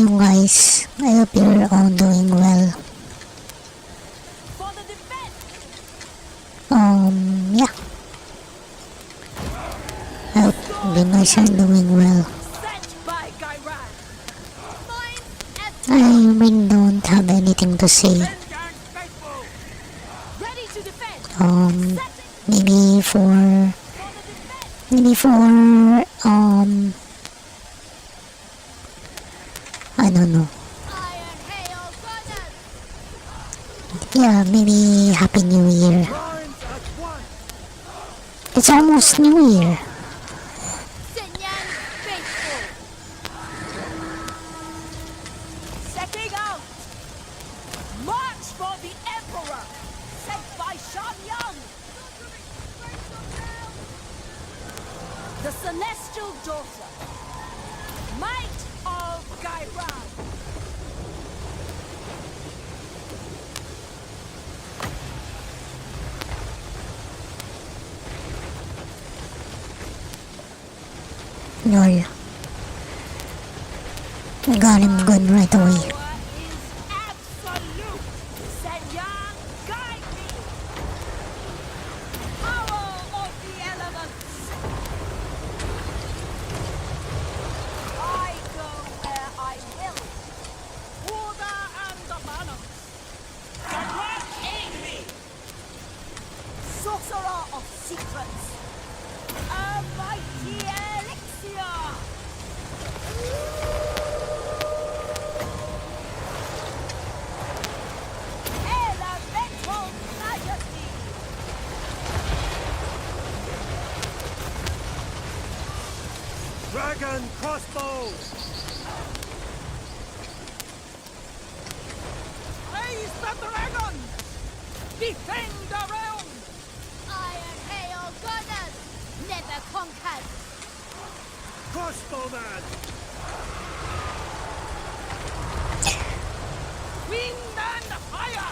you guys. I hope you're all doing well. Yeah. I hope you guys are doing well. I really don't have anything to say. Maybe for I don't know. Yeah, maybe Happy New Year. It's almost New Year. Setting out! March for the Emperor! Sent by Shan the Celestial Daughter! Might of Gairan! Lol. We got him good right away. Sorcerer of secrets, a mighty elixir. Elemental majesty. Dragon crossbow. Raise the dragon. Defend the realm. Iron hail goddess, never conquered. Crossbowman. Wind and fire,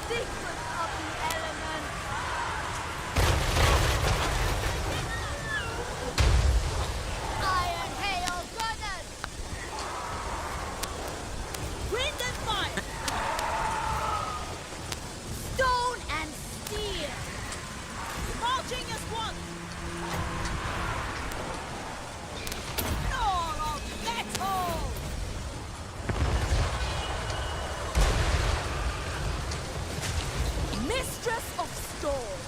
secret of the elements. Iron hail goddess. Wind and fire. Stone and steel. Marching as one. Roar of metal. Mistress of storm.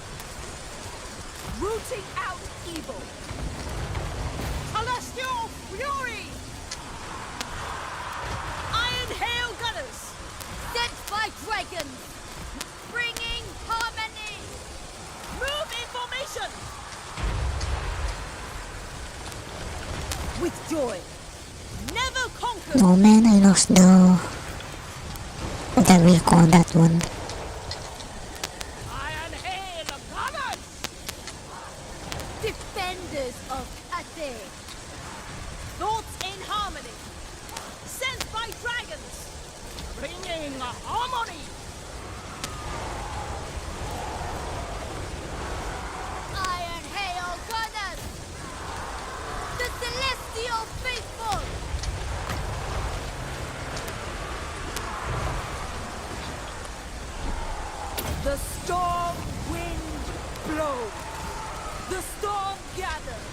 Rooting out evil. Celestial fury. Iron hail gunners. Sent by dragons. Bringing harmony. Move information. With joy. Never conquered. Oh man, I lost the... whatever you call that one. Iron hail gunners. Defenders of Cathay. Thoughts in harmony. Sent by dragons. Bringing harmony. Iron hail gunners. The celestial faithful. The storm wind blows. The storm gathers.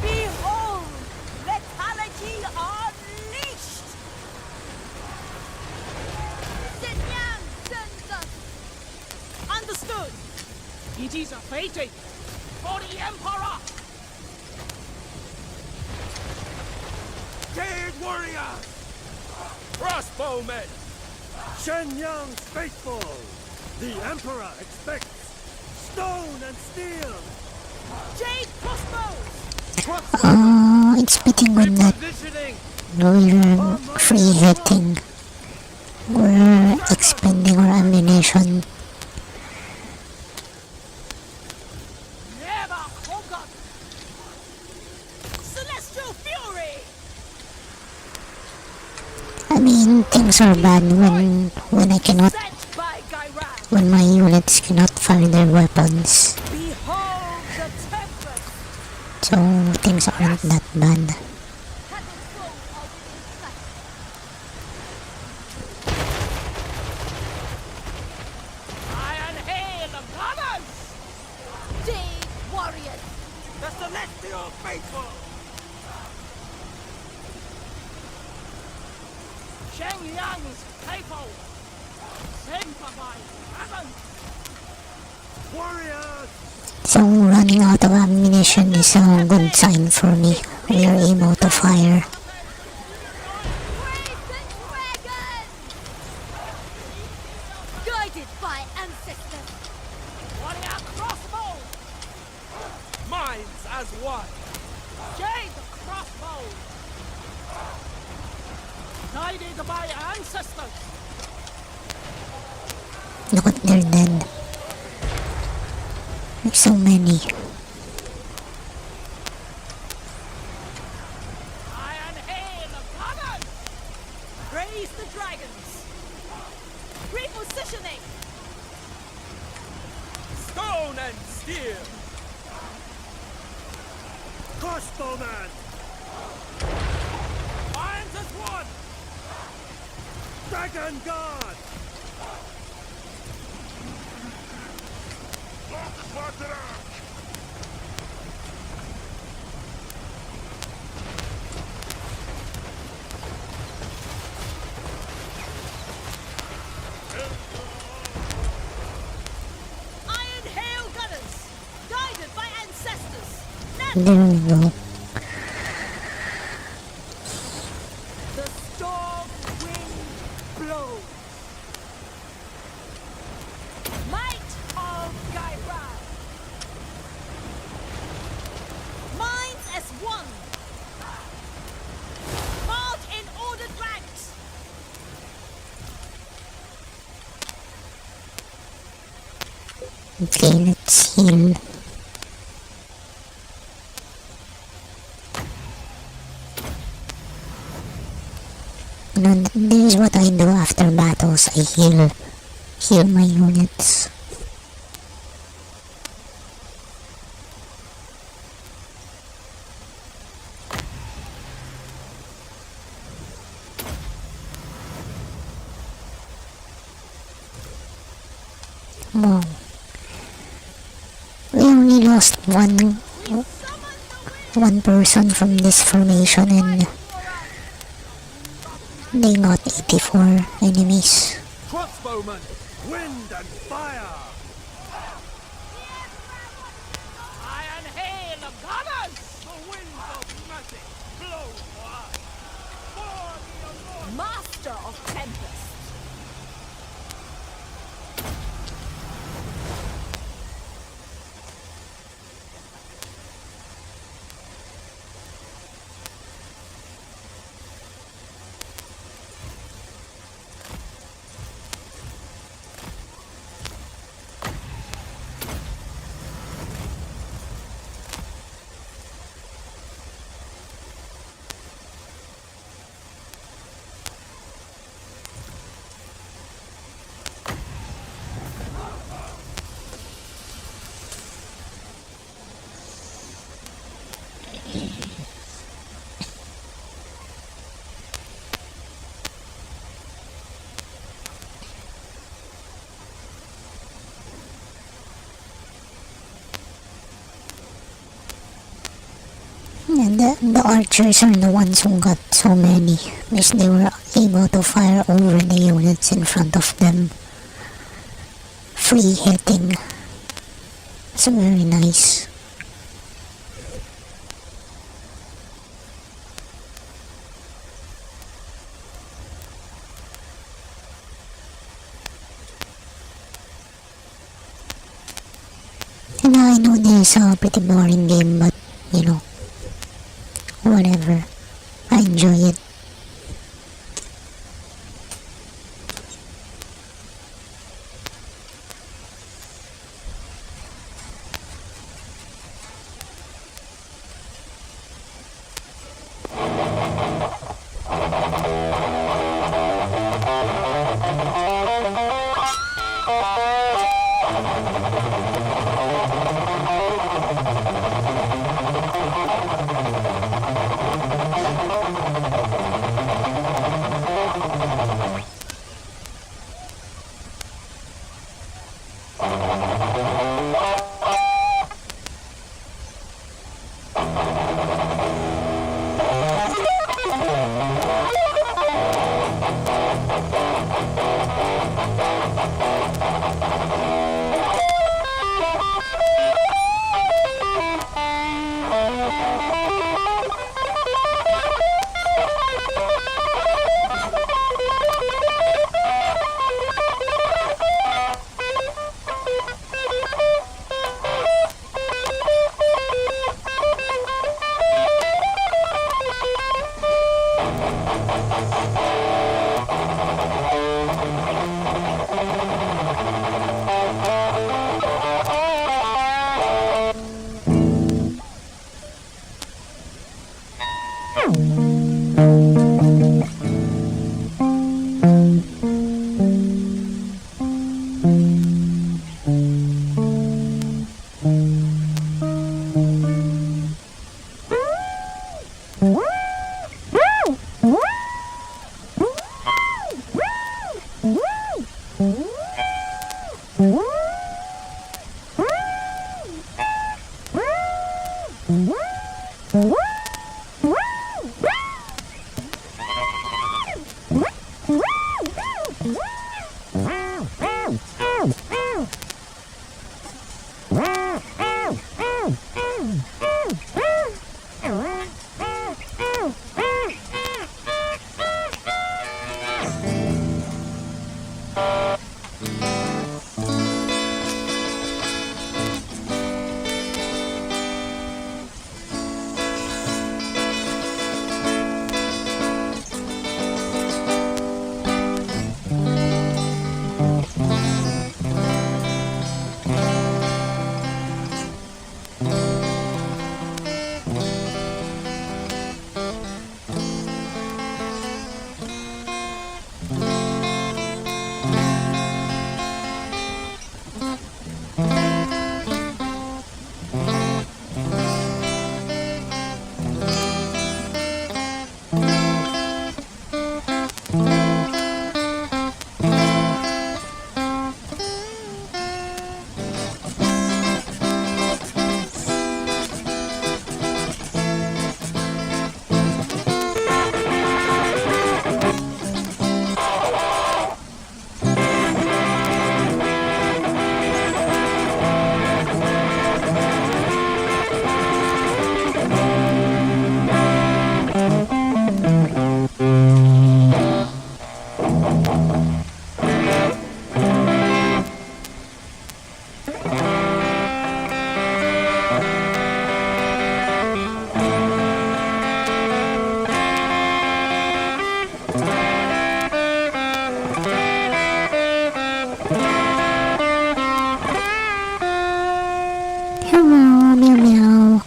Behold, lethality unleashed. Senyan sends us. Understood. It is a fated for the Emperor. Dead warriors. Crossbowmen. Shenyang's faithful. The Emperor expects stone and steel. Jade crossbows. It's pretty good that Positioning. we're free hitting. We're expending our ammunition. Never forgot. Celestial fury. I mean, things are bad when I cannot, Sent by Gairan. when my units cannot fire their weapons. Behold the tempest. So things aren't that bad. Had its full faithful! Shenyang's people! Sent by heaven! Warriors! So running out of ammunition is a good sign for me. We are able to fire. Praise the dragon! Guided by ancestors! Warrior crossbow! Minds as one! Jade crossbow! Guided by ancestors! Look at their dead. There's so many. Iron hail of gunners! Praise the dragons! Repositioning! Stone and steel! Crossbowman! Minds as one! Dragon Guard! Iron hail gunners! Guided by ancestors! There we go. The storm wind blows. Might of Gaira. Minds as one. March in ordered ranks. Okay, let's heal. You know, this is what I do after battles. I heal my units. Wow. We only lost one person from this formation and they got 84 enemies. Crossbowman! Wind and fire! Iron hail of gunners. The winds of magic blow for us. For the Lord. Master of tempest. And the archers are the ones who got so many because they were able to fire over the units in front of them. Free hitting. It's very nice. And I know this is a pretty boring game, but you know, whatever. I enjoy it. Hello, meow meow.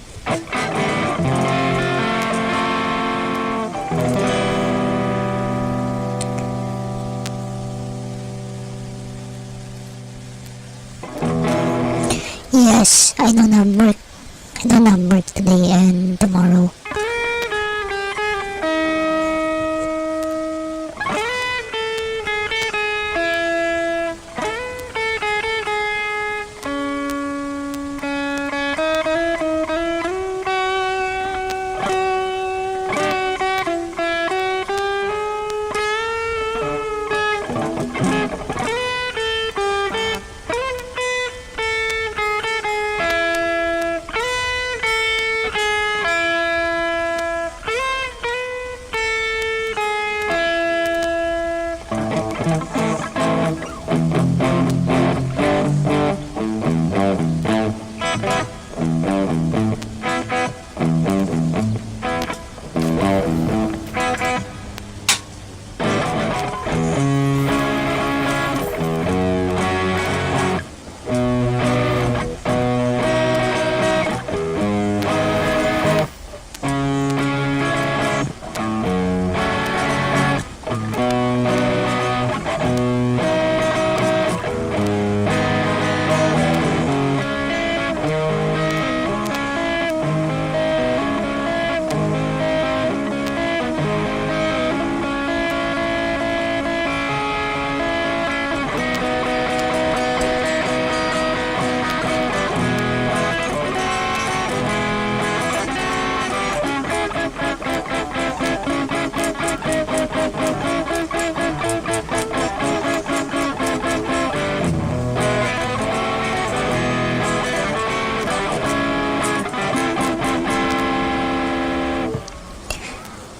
Yes, I don't have work. I don't have work today and tomorrow.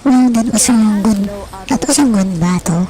Well, that was a good battle.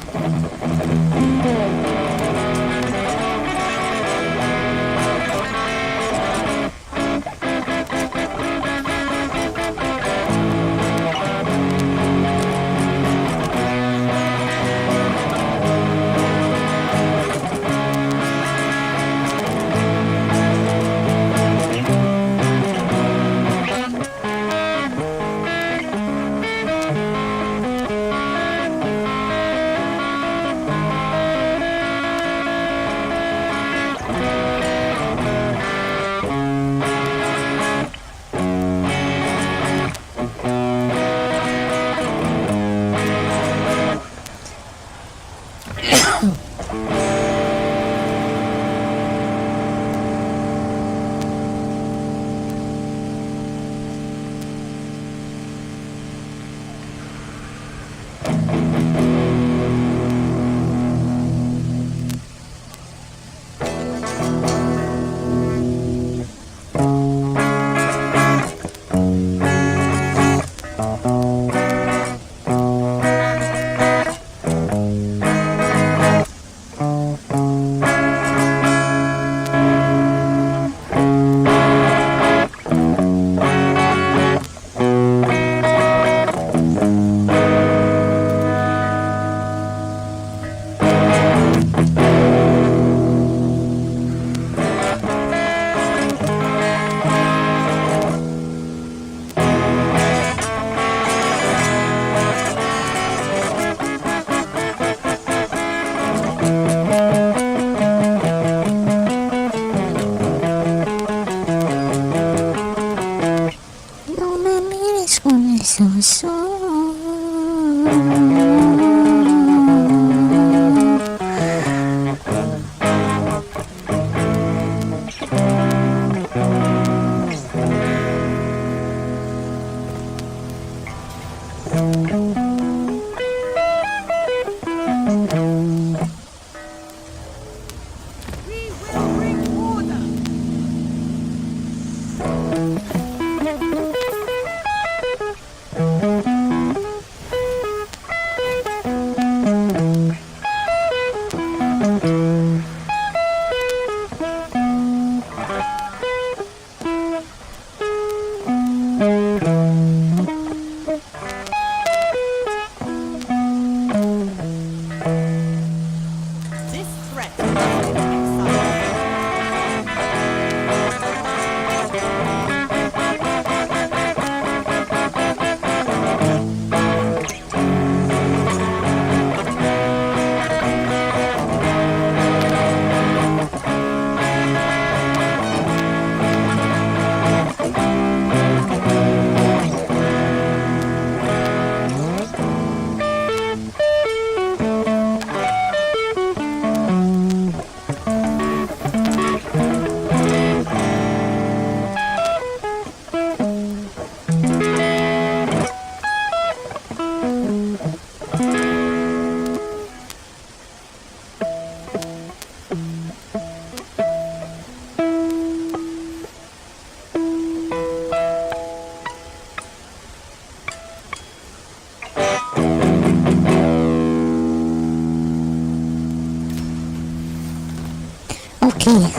Okay.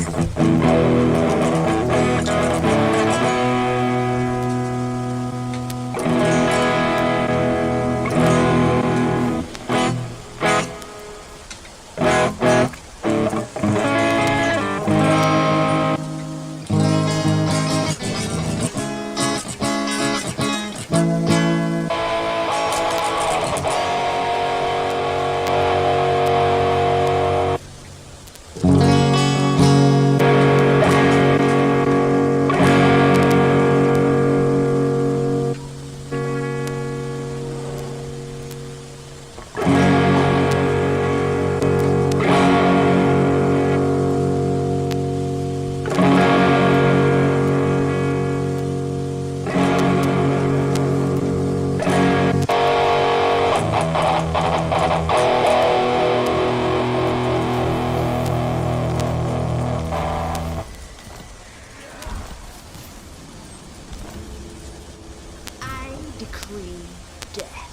I decree death.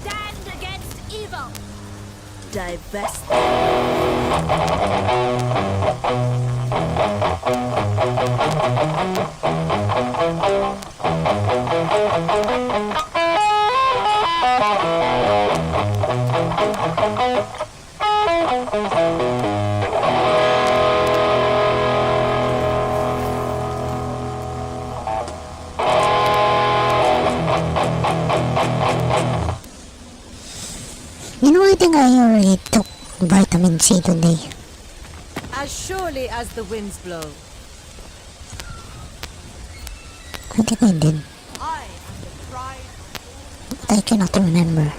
Stand against evil. Divest. You know, I think I already took vitamin C today. As surely as the winds blow, I think I did. I am the pride. But I cannot remember.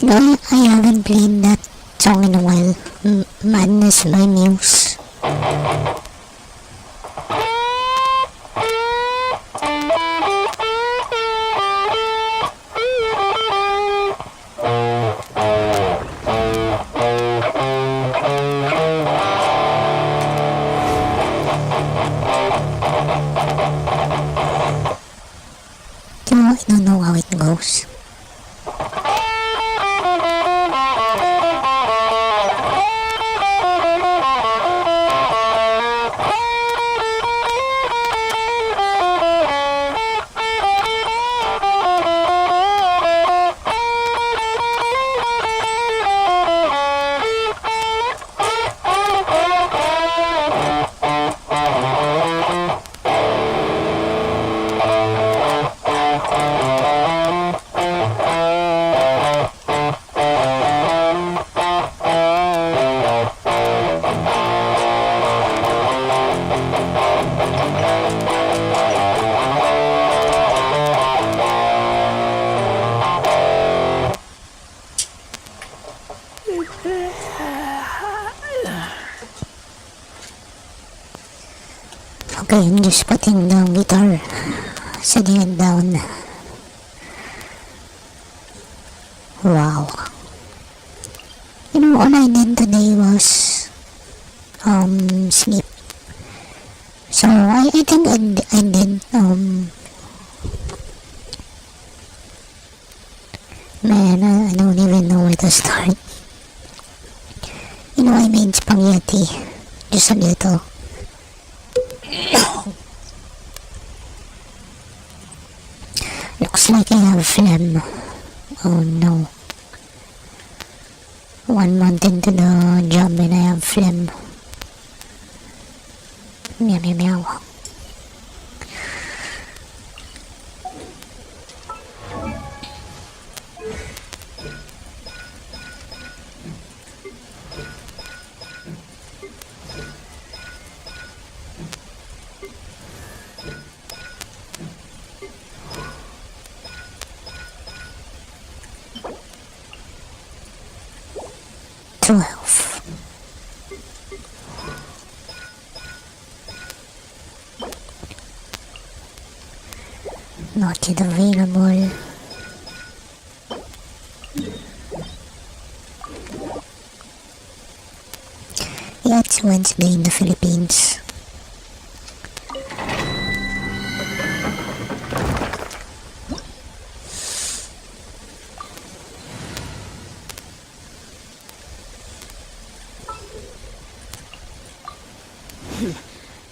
No, I haven't played that song in a while. Madness by Muse. Okay, I'm just putting the guitar, setting it down. Wow. You know, all I did today was sleep. So I think I did man, I don't even know where to start. You know, I made spaghetti, just a little. Looks like I have phlegm. Oh no. 1 month into the job and I have phlegm. Meow meow meow. Not yet available. Yeah, it's Wednesday in the Philippines.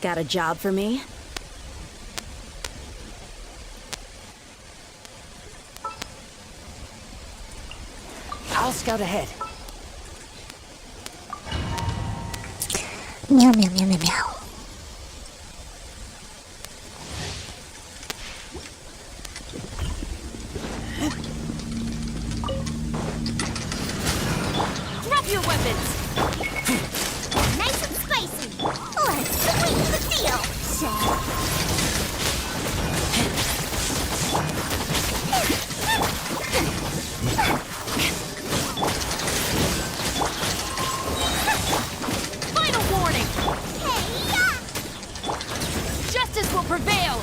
Got a job for me? I'll scout ahead. Meow meow meow meow meow. Drop your weapons! Nice and spicy. Let's sweeten the deal. Final warning! Hey-ya! Justice will prevail!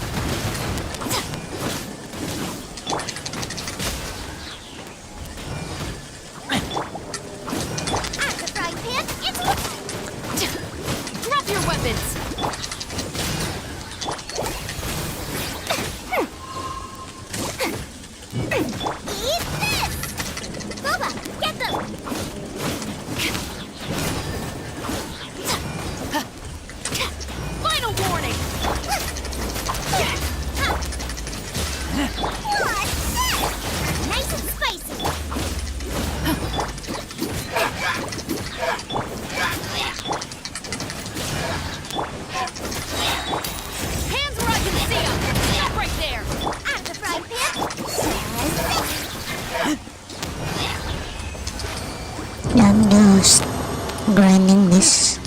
At the frying pan, it's Drop your weapons! eat this. Boba, get them. Final warning! What's this? Nice and spicy. Hands where I can see them! Stop right there! Out of the frying pan. I'm just grinding this.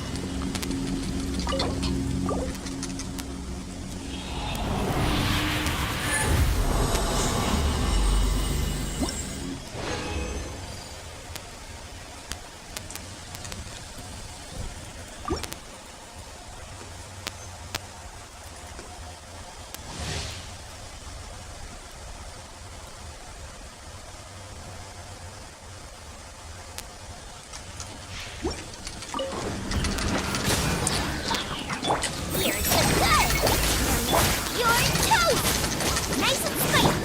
Here's the good. You're toast. Nice and spicy.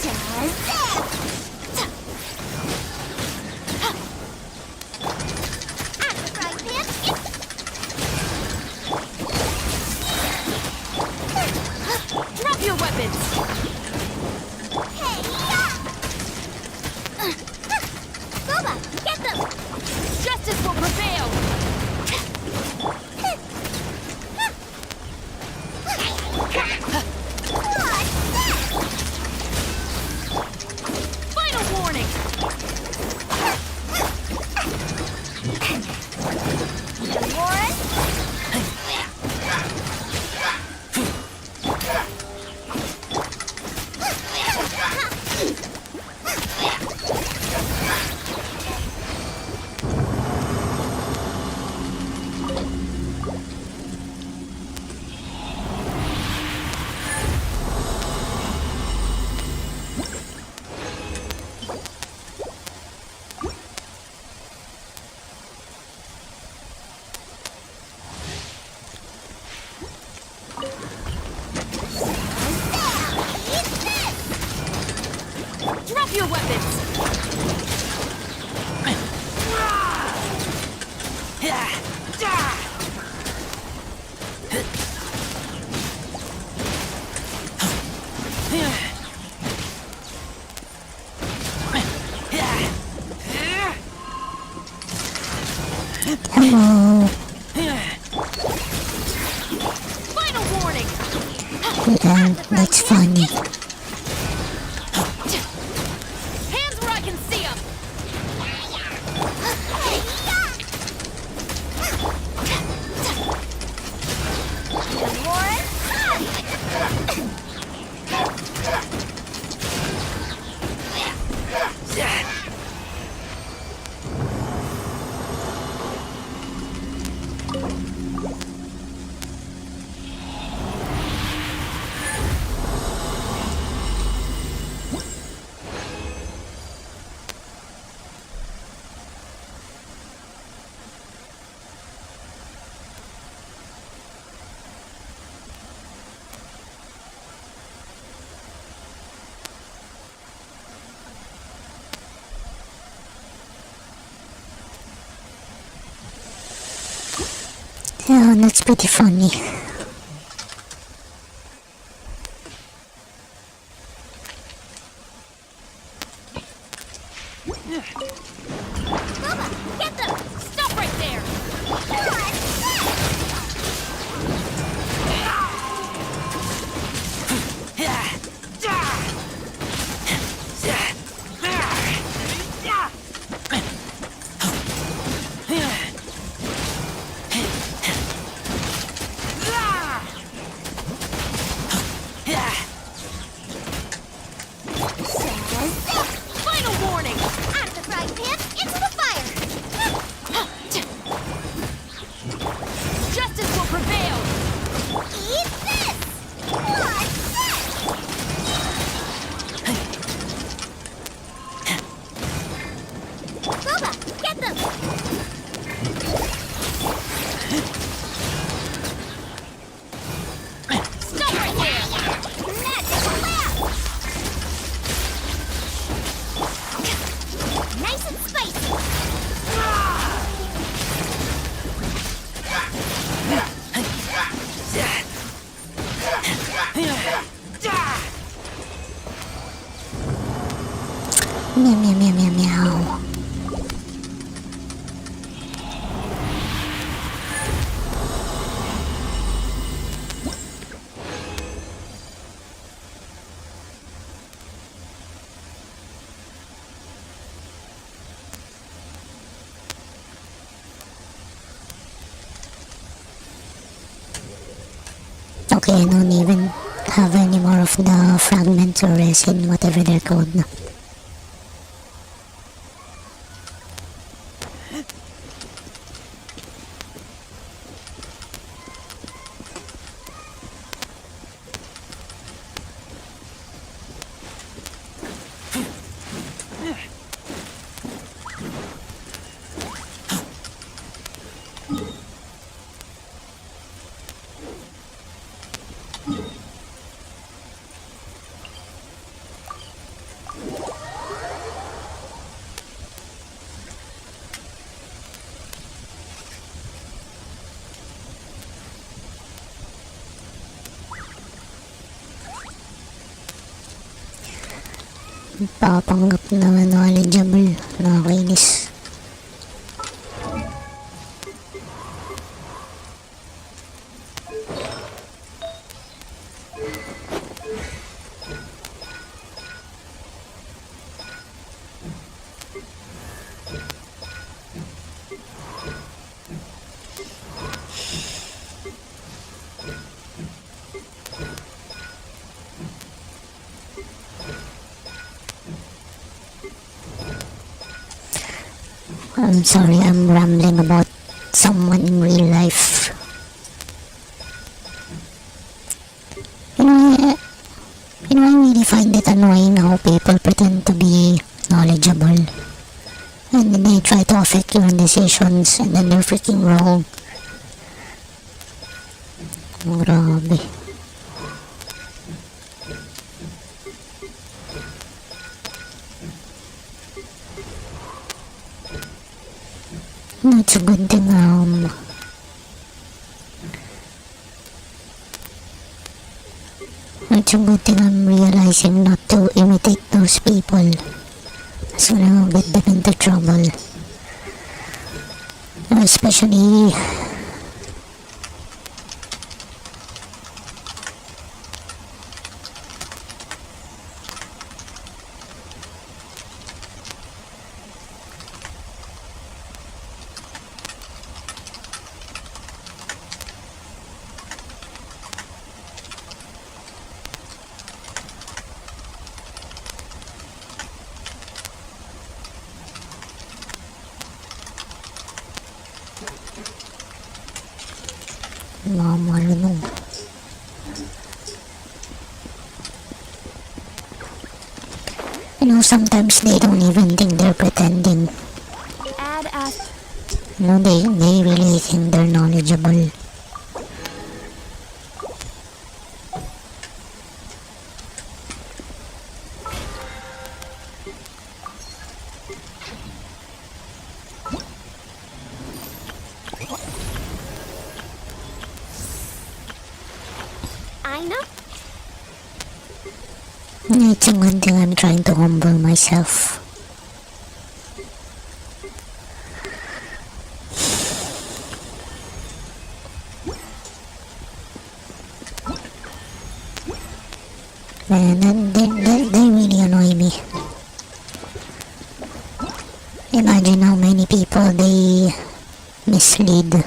Shazam! At the frying pan, Drop your weapons! hey-ya! Boba, get them. Justice will prevail! What's this? Final warning! Warren? Yeah, that's funny. Hands where I can see them. Yeah, that's pretty funny. Get them! Stop right there! Final warning! Out of the frying pan, into the fire! Justice will prevail! Eat this! What's this? Boba, get them! Stop right there! Magic lab! Nice and spicy! Meow, meow, meow, meow, meow. Okay, I don't even have any more of the fragments or resin, whatever they're called. Papanggap na knowledgeable. Nakakainis. I'm sorry, I'm rambling about someone in real life. I really find it annoying how people pretend to be knowledgeable and then they try to affect your decisions and then they're freaking wrong. Grabe. It's a good thing, it's a good thing I'm realizing not to imitate those people. So I'll get them into trouble. Mga marunong. You know, sometimes they don't even think they're pretending. Add as You know, they really think they're knowledgeable. I know. It's a good thing I'm trying to humble myself. Man, they really annoy me. Imagine how many people they mislead.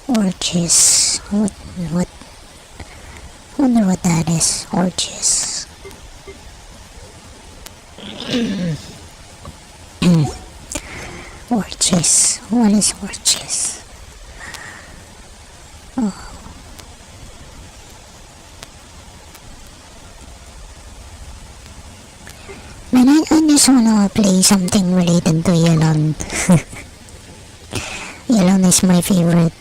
Orches. What? Wonder what that is. Orches. Orches. What is orches? Oh. Man, I just wanna play something related to Yelon. Yelon is my favorite.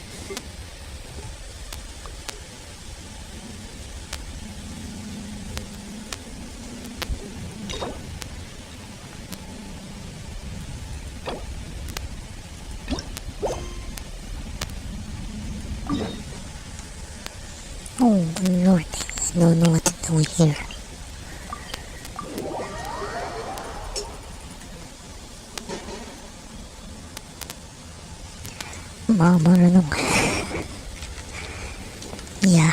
Oh Lord, I don't know what to do here. Marunong. Yeah.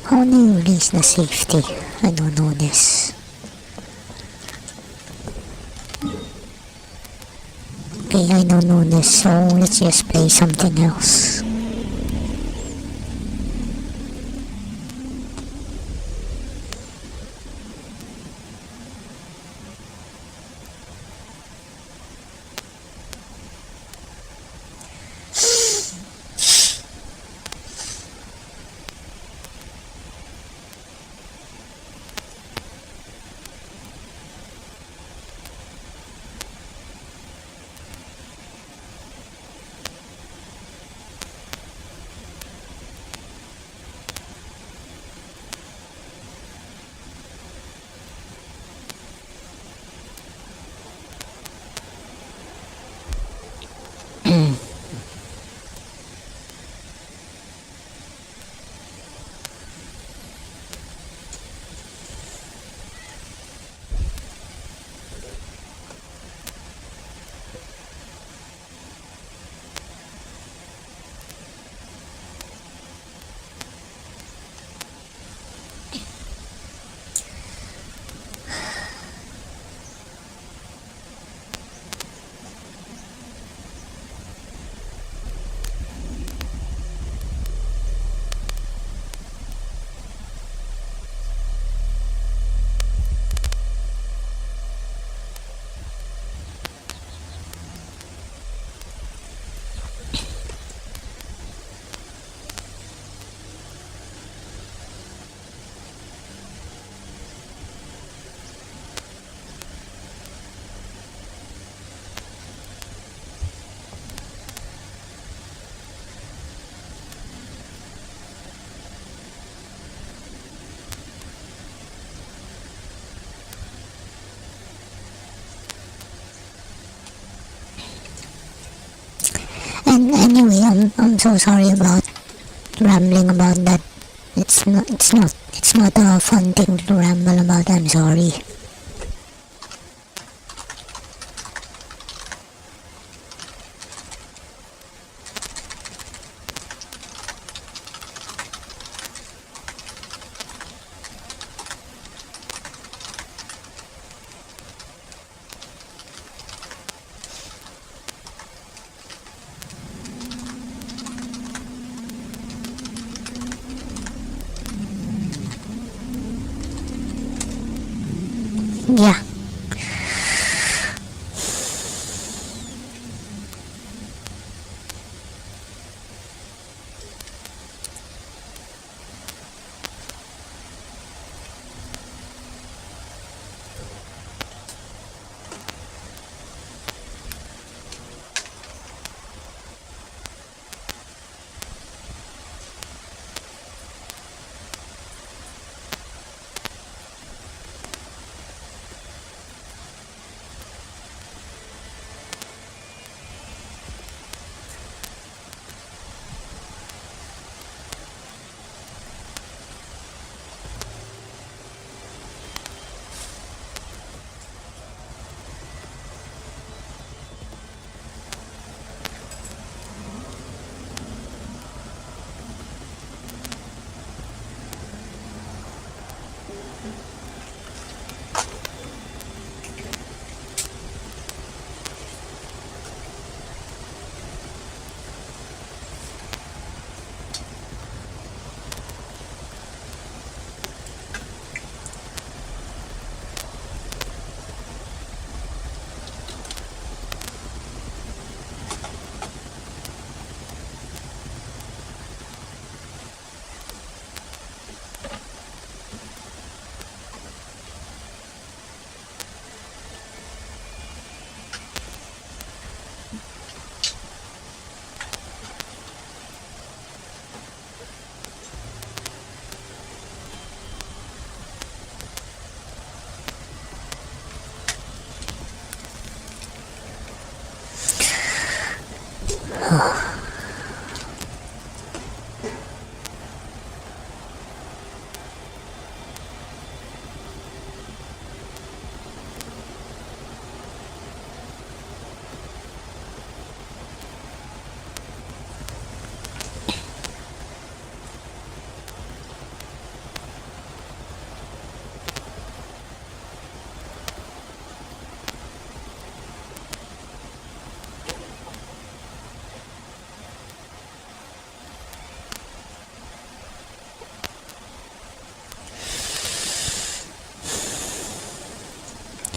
How do you release the safety? I don't know this. Okay, I don't know this, so let's just play something else. And anyway, I'm so sorry about rambling about that. It's not a fun thing to ramble about. I'm sorry. Yeah.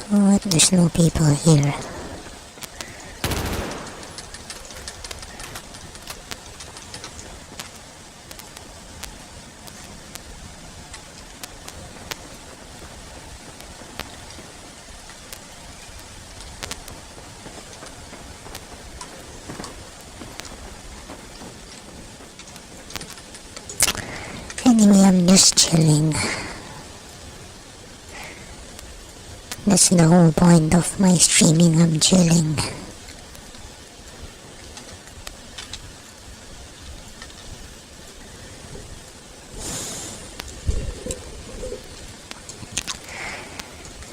What? There's no people here. Anyway, I'm just chilling. That's the whole point of my streaming, I'm chilling.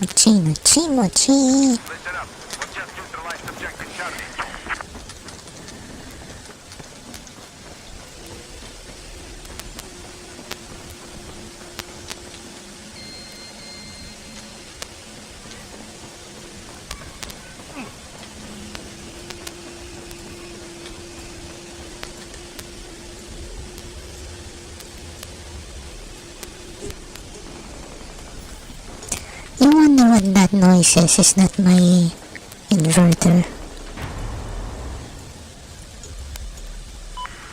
Mochi, mochi, mochi. Listen up. We've just neutralized objective Charlie. You wonder what that noise is? Is that my inverter?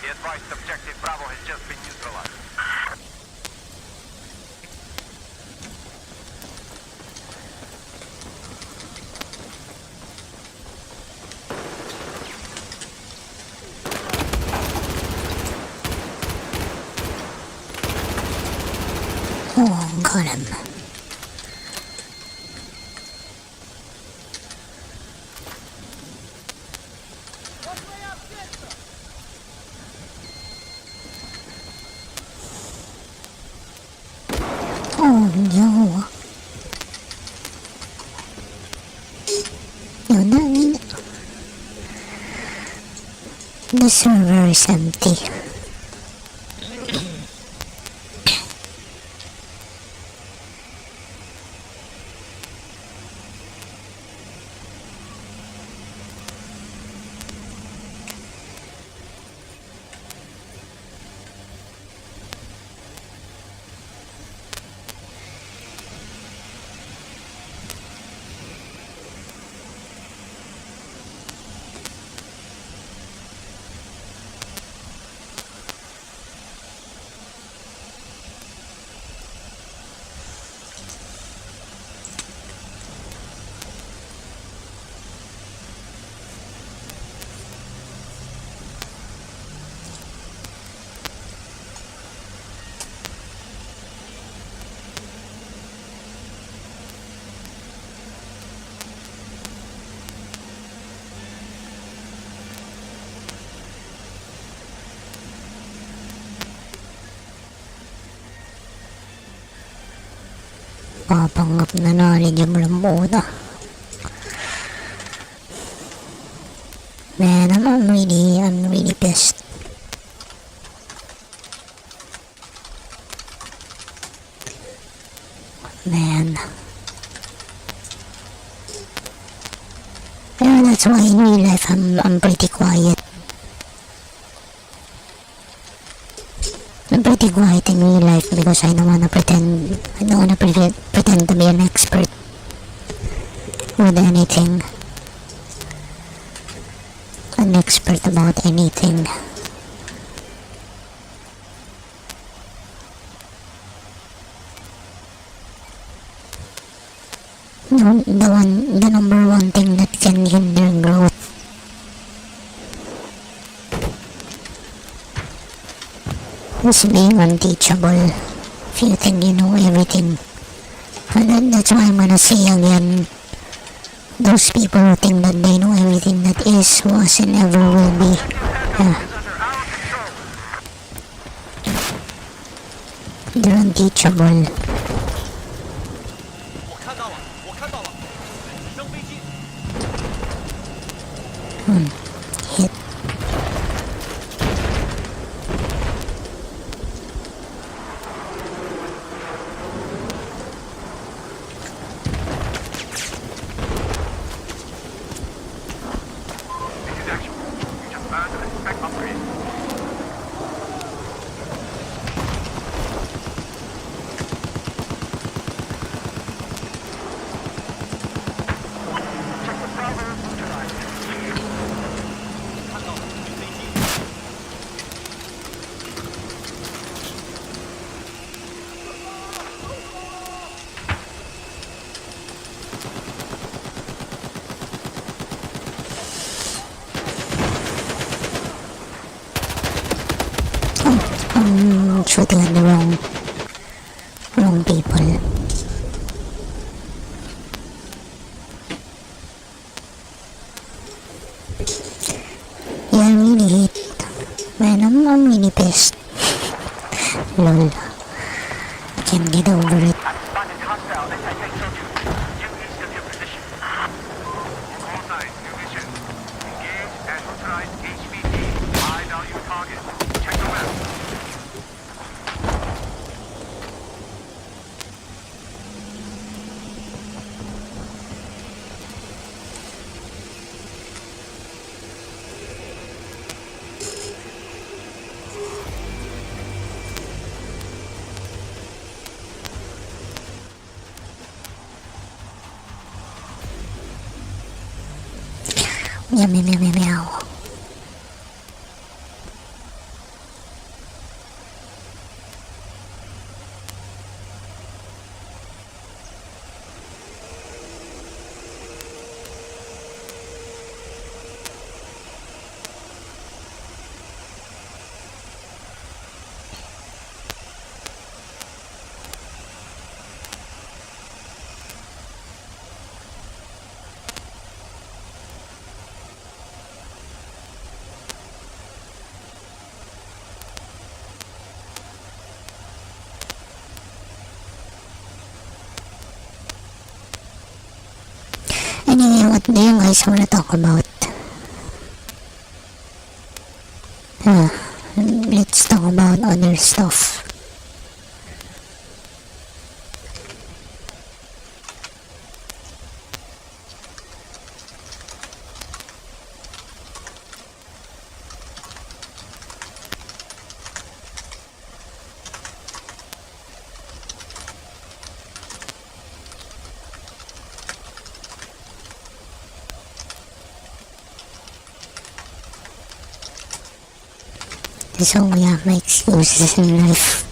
Be advised objective Bravo has just been neutralized. Oh, got him. Oh no. No, no. The server is empty. nagpapanggap na knowledgeable ang puta. Man, I'm really pissed. Man. Pero that's why in real life I'm pretty quiet. I'm pretty quiet in real life because I don't wanna pretend to be an expert with anything. An expert about anything. The number one thing that can hinder growth is being unteachable. If you think you know everything, and that's why I'm gonna say again, those people who think that they know everything that is, was, and ever will be, they're unteachable. 我看到了，直升飞机。Hit. This is actual. You just earned a spec upgrade. Check the Bravo neutralized. 看到了，飞机。 I'm shooting at the wrong people. Yeah, I really hate. Man, I'm really pissed. Lol. I can't get over it. Spotted hostile anti-tank soldier. Due east of your position. All sides, new mission. Engage and neutralize HVT. High value target. Check the map. Meow, meow, meow, meow, meow. Anyway, what do you guys want to talk about? Let's talk about other stuff. So yeah, my excuses in life.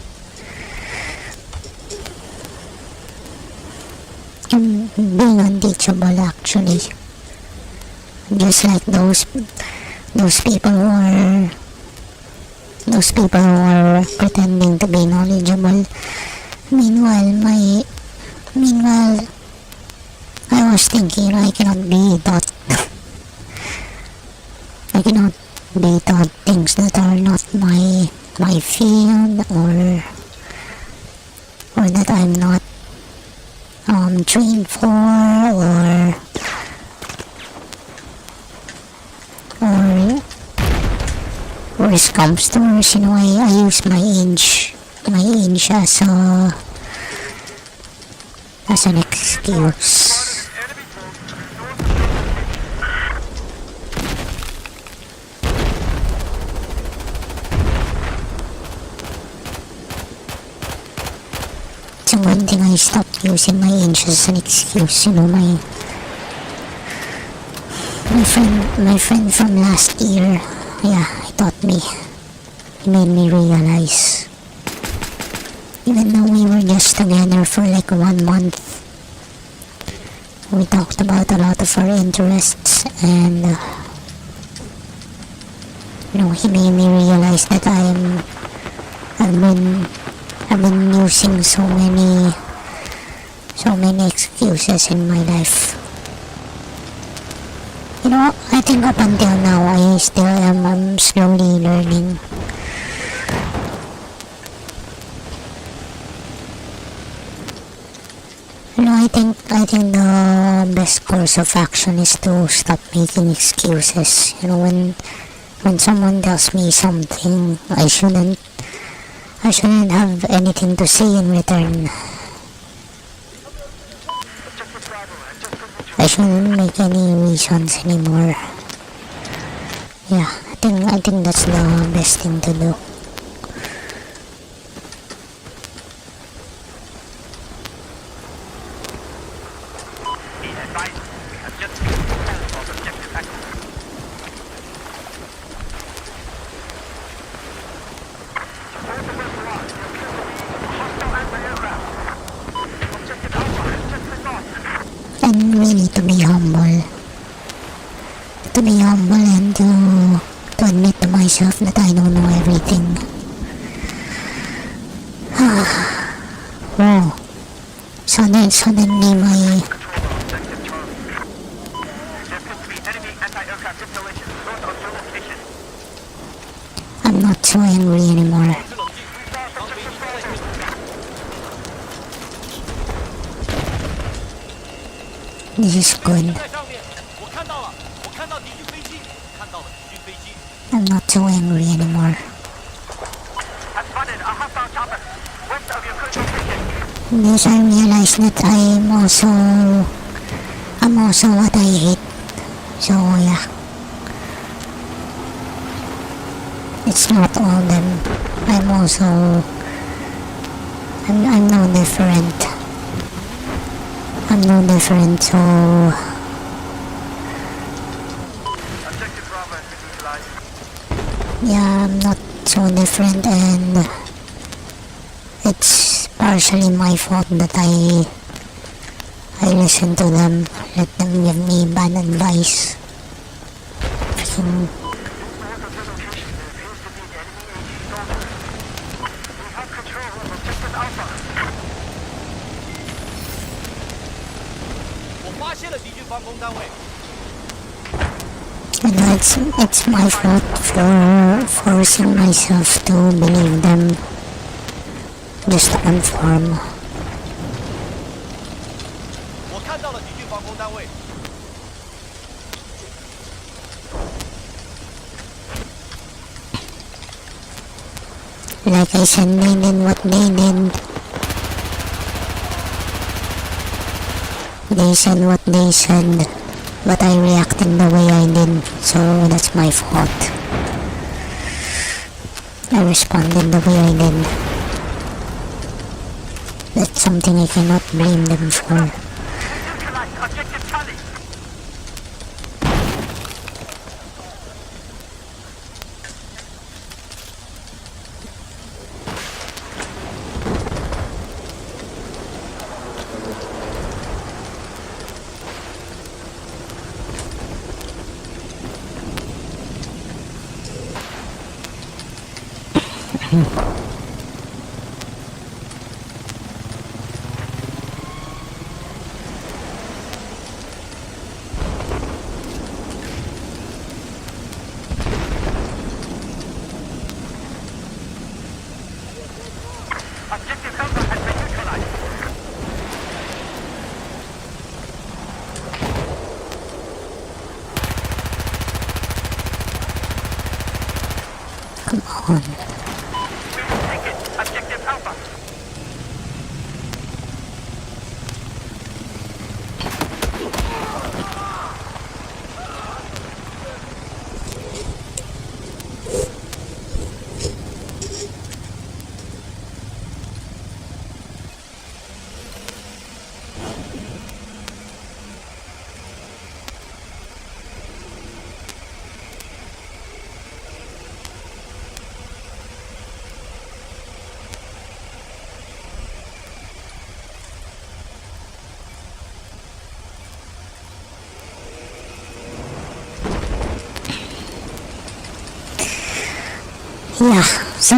I'm being unteachable actually. Just like those people who are pretending to be knowledgeable. Meanwhile I was thinking I cannot be taught. I cannot be taught things that are not my field, or that I'm not train for, or worst comes to worst, I use my inch as an excuse. So one thing I stopped using my inch as an excuse, my friend from last year, yeah, he taught me. He made me realize. Even though we were just together for like 1 month, we talked about a lot of our interests, and he made me realize that I've been using so many excuses in my life. I think up until now I still am slowly learning. I think the best course of action is to stop making excuses. When someone tells me something, I shouldn't have anything to say in return. I shouldn't make any reasons anymore. Yeah, I think that's the best thing to do. Be advised, we have just been informed of objective access. Support the reservoir. There appears to be hostile anti-aircraft. Objective Alpha has just been lost. And we need to be humble. And to admit to myself that I don't know everything. Wow. Suddenly my... I'm not so angry anymore. This is good. 在上面，我看到了，我看到敌军飞机，看到了敌军飞机。 I'm not so angry anymore. Has spotted a hostile chopper west of your current location. Yes, I realize that I'm also what I hate. So yeah. It's not all them. I'm no different. So Objective Bravo has been neutralized. yeah, I'm not so different, and it's partially my fault that I listen to them, let them give me bad advice. Freaking We have control of Objective Alpha. 我发现了敌军防空单位。 it's my fault for forcing myself to believe them just to conform. 我看到了敌军防空单位。 Like I said, they did what they did. They said what they said, but I reacted the way I did, so that's my fault. I responded the way I did. That's something I cannot blame them for. Neutralized Objective Charlie. Objective Alpha has been neutralized. Come on. We will take it. Objective Alpha. Yeah, so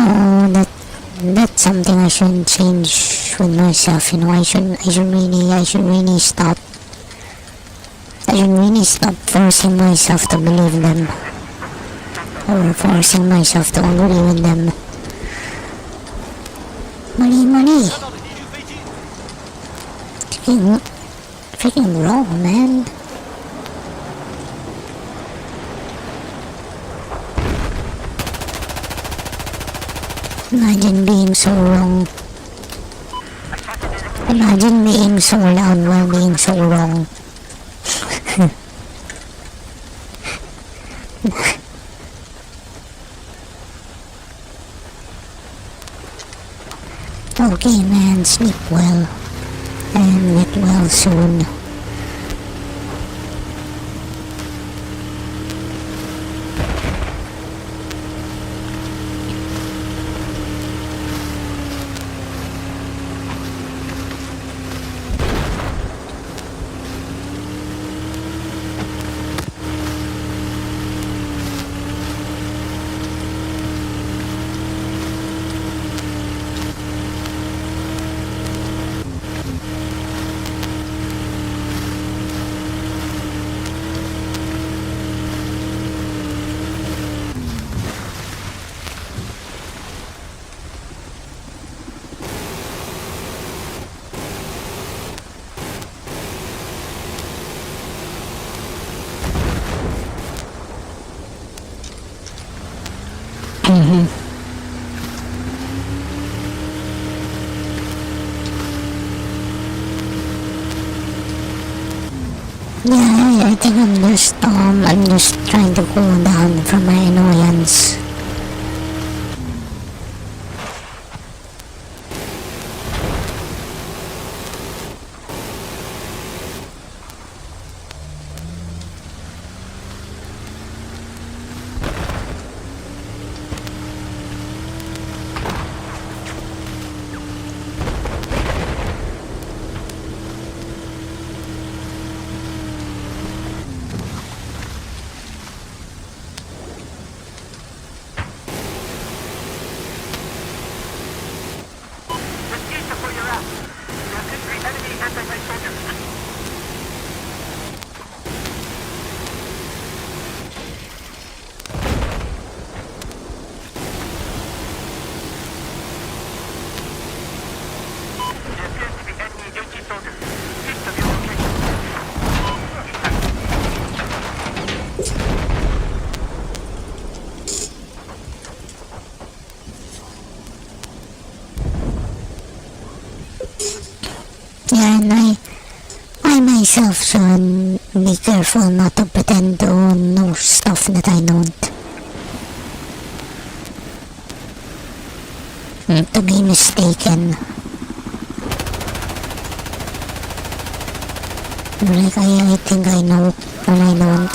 that's something I should change with myself. I should really stop. I should really stop forcing myself to believe them, or forcing myself to agree with them. Money. 看到了敌军飞机， Freaking wrong, man. Imagine being so wrong. Imagine being so loud while being so wrong. Okay, man, sleep well. And get well soon. Yeah, I think I'm just trying to cool down from my annoyance. Receive for your ass. We have hit the enemy anti-tank soldiers. There appears to be enemy AT soldiers. East of your location. Yeah, and I myself should be careful not to pretend to know stuff that I don't. To be mistaken. Like I think I know when I don't.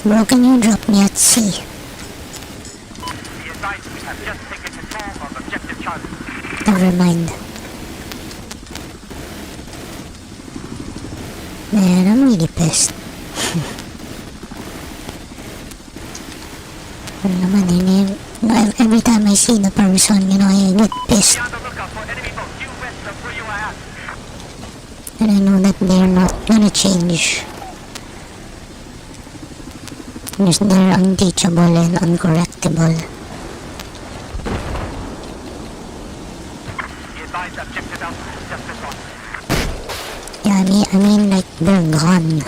Bro, can you drop me at sea? Be advised, we have just taken control of objective Charlie. Never mind. Man, I'm really pissed. Ano naman, every time I see the person, I get pissed. Be on the lookout for enemy boats due west of where you are at. And I know that they're not gonna change. Because they're unteachable and uncorrectable. Be advised, objective out just this one. Yeah, I mean like they're gone.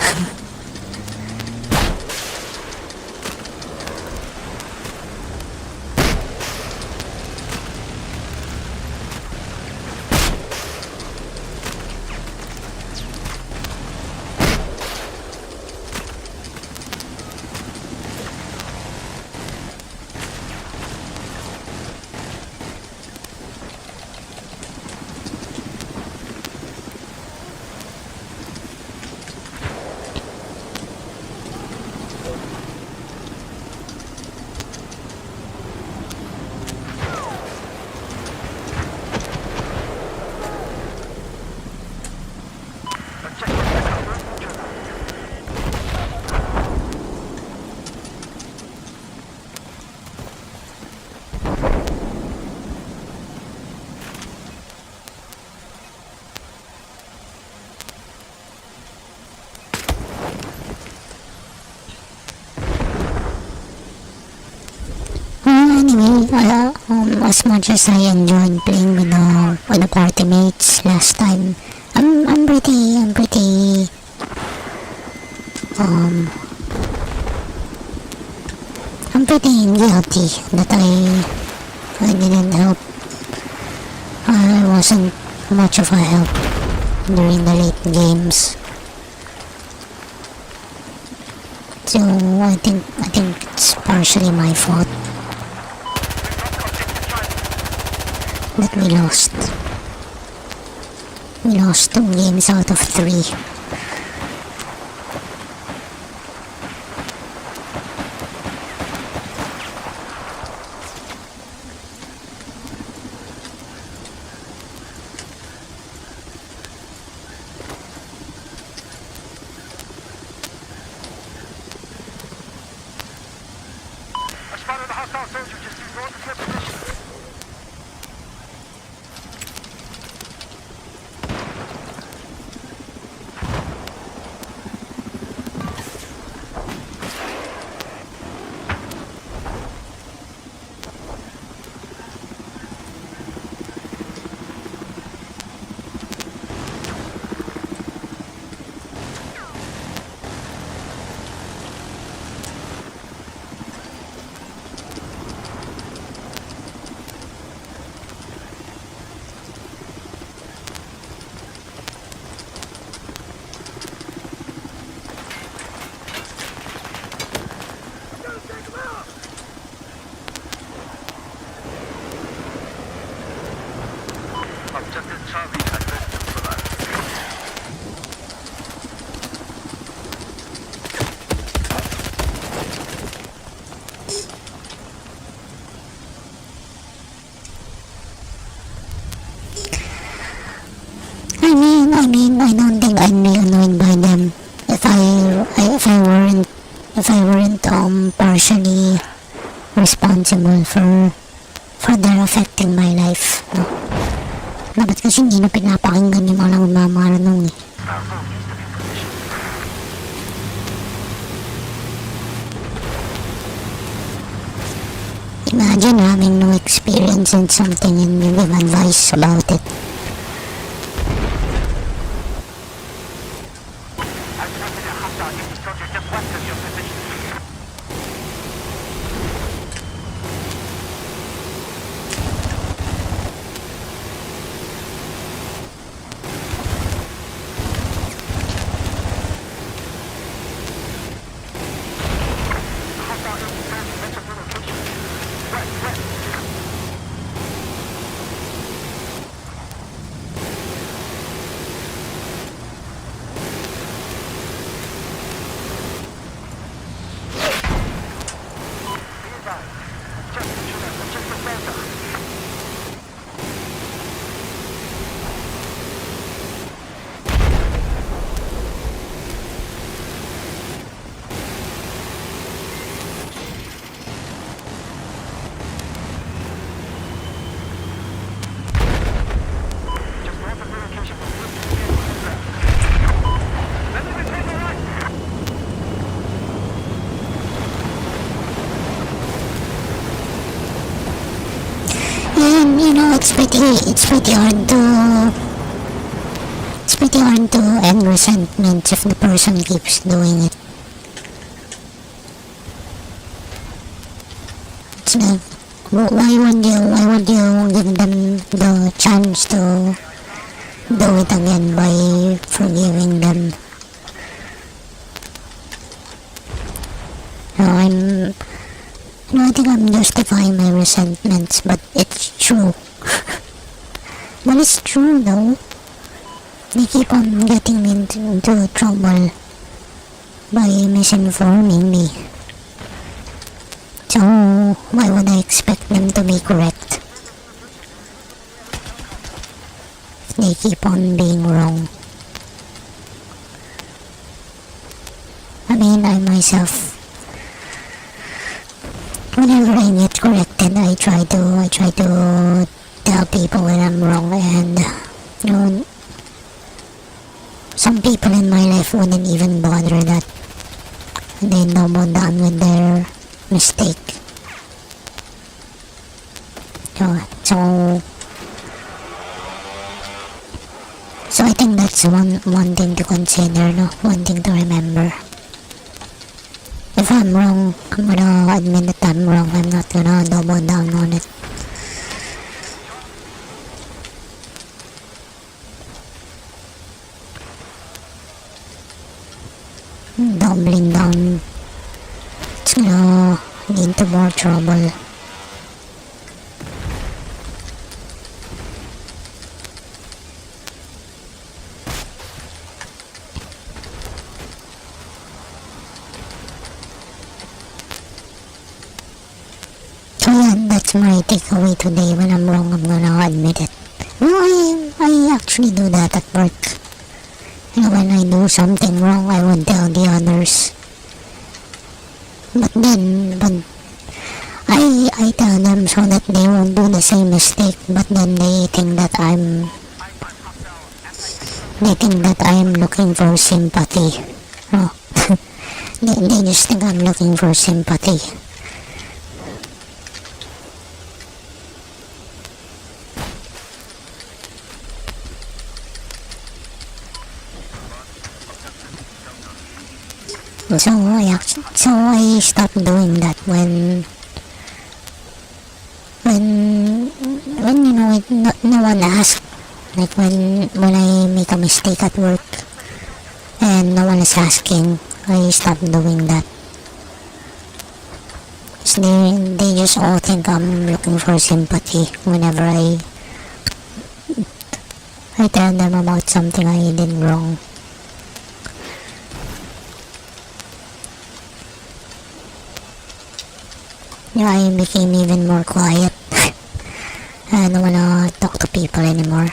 Anyway, as much as I enjoyed playing with the party mates last time, I'm pretty guilty that I didn't help. I wasn't much of a help during the late games. So I think it's partially my fault that we lost. We lost 2 games out of 3. I spotted a hostile soldier just due north of your position. Objective Charlie has been neutralized. I don't think I'd be annoyed by them if I weren't partially responsible for their affecting my life. No? Dapat kasi hindi na pinapakinggan yung mga nagmamaranong eh. Imagine having no experience in something and you give advice about it. I've spotted a hostile enemy soldier just west of your position. Hostile enemy soldier mentioned your location. West. it's pretty hard to end resentment if the person keeps doing it. It's like, why would you give them the chance to do it again by forgiving them? I think I'm justifying my resentments, but it's true. But it's true though. They keep on getting me into trouble by misinforming me. So why would I expect them to be correct if they keep on being wrong? I mean, I myself, whenever I get corrected, I try to tell people when I'm wrong, and you know, some people in my life wouldn't even bother that. They double down with their mistake. So I think that's one thing to consider, no? One thing to remember. If I'm wrong, I'm gonna admit that I'm wrong. I'm not gonna double down on it. Doubling down, it's gonna lead to more trouble. So yeah, that's my takeaway today. When I'm wrong, I'm gonna admit it. Well, I actually do that at work. You know, when I do something wrong, I would tell the others. But I tell them so that they won't do the same mistake. But then they think that I'm looking for sympathy. Oh. they just think I'm looking for sympathy. So I stopped doing that when you know no one asks. Like when I make a mistake at work and no one is asking, I stopped doing that. So they just all think I'm looking for sympathy whenever I tell them about something I did wrong. Yeah, I became even more quiet. I don't wanna talk to people anymore.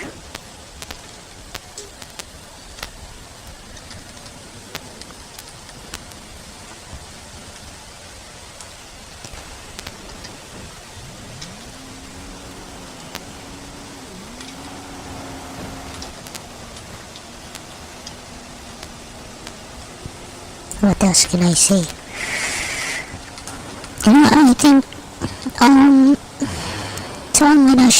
What else can I say? I think so I'm gonna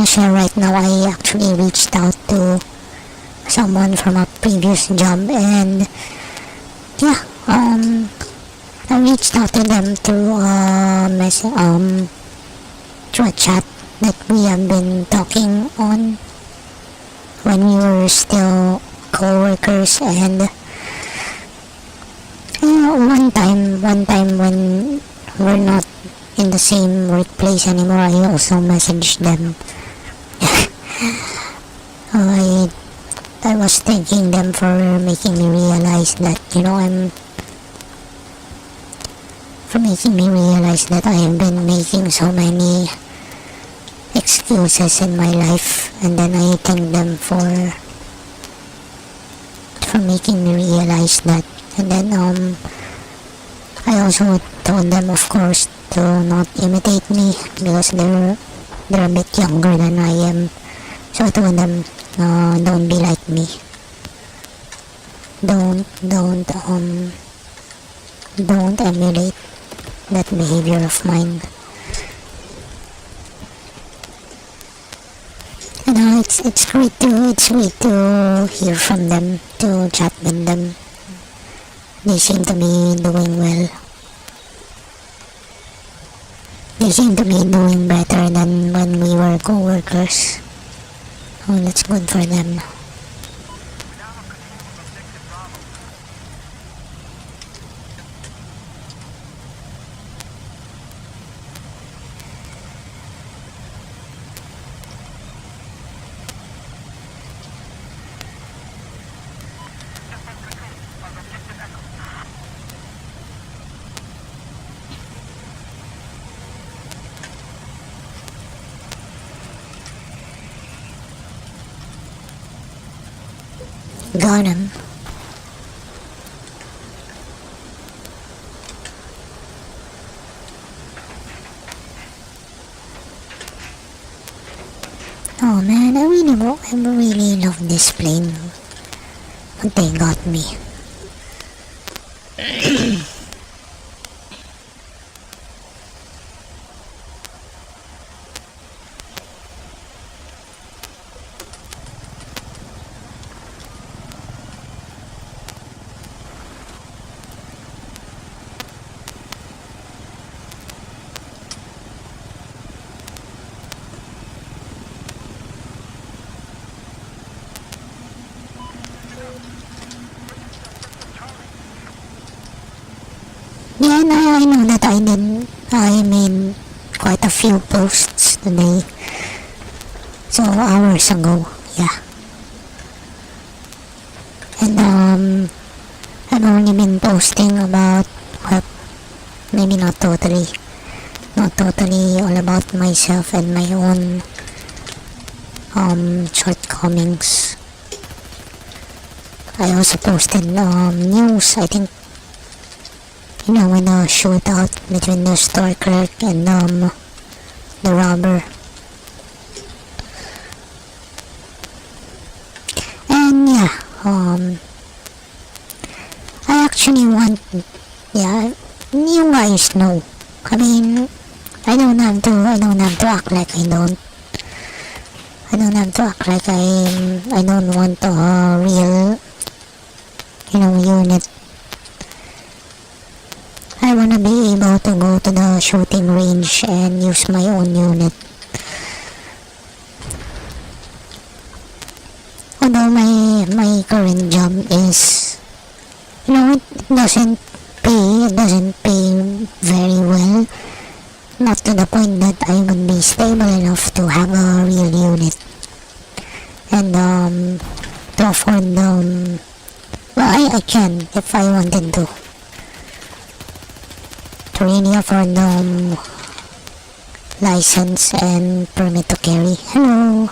share right now. I actually reached out to someone from a previous job, and yeah, I reached out to them through through a chat that we have been talking on when we were still co-workers. And one time when we're not in the same workplace anymore, I also messaged them. I was thanking them for making me realize that, I have been making so many excuses in my life, and then I thank them for making me realize that. And then I also told them, of course, to not imitate me because they're a bit younger than I am. So I told them, don't be like me. Don't emulate that behavior of mine. It's great to hear from them, to chat with them. They seem to be doing well. They seem to be doing better than when we were co-workers. Oh, that's good for them. Got him. Oh man, I really love this plane. But they got me. Yeah, and I know that I made quite a few posts today. So, hours ago, yeah. And, I've only been posting about, well, maybe not totally all about myself and my own, shortcomings. I also posted, news, I think, in a shootout between the store clerk and the robber. And yeah, I actually want, yeah, you guys know. I mean, I don't have to act like I don't. I don't have to act like I don't want a real, unit. I wanna be able to go to the shooting range and use my own unit. Although my current job is, it doesn't pay very well. Not to the point that I would be stable enough to have a real unit. And to afford well, I can if I wanted to really afford license and permit to carry. Hello.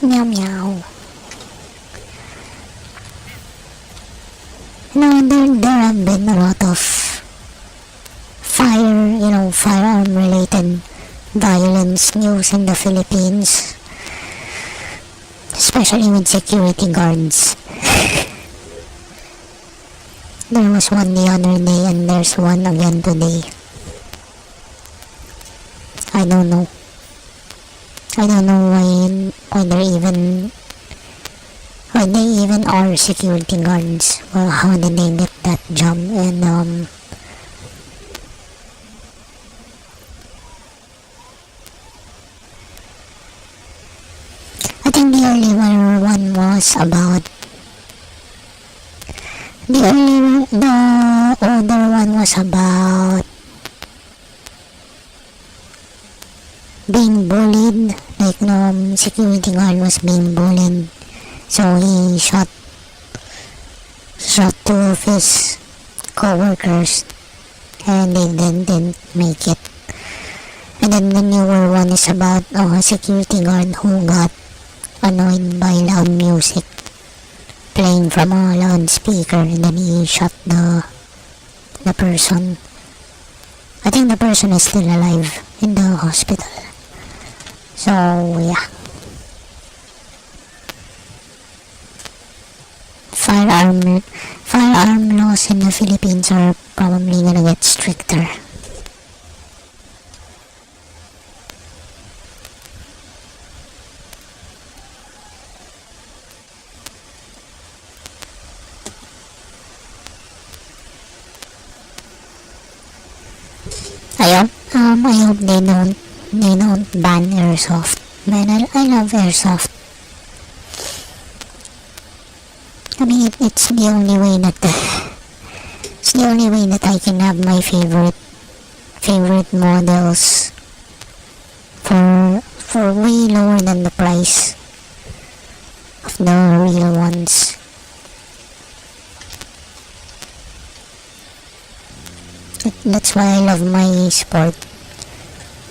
Meow meow. There have been a lot of firearm related violence news in the Philippines, especially with security guards. There was one the other day and there's one again today. I don't know why they even are security guards. Well, how did they get that job? And I think the earlier one was about the older one was about being bullied. Like, security guard was being bullied, so he shot two of his co-workers and they didn't make it. And then the newer one is about a security guard who got annoyed by loud music playing from a loudspeaker, and then he shot the person. I think the person is still alive in the hospital. So yeah, firearm laws in the Philippines are probably gonna get stricter. I hope they don't ban airsoft. Man, I love airsoft. I mean, it's the only way that I can have my favorite models for way lower than the price of the real ones. That's why I love my sport,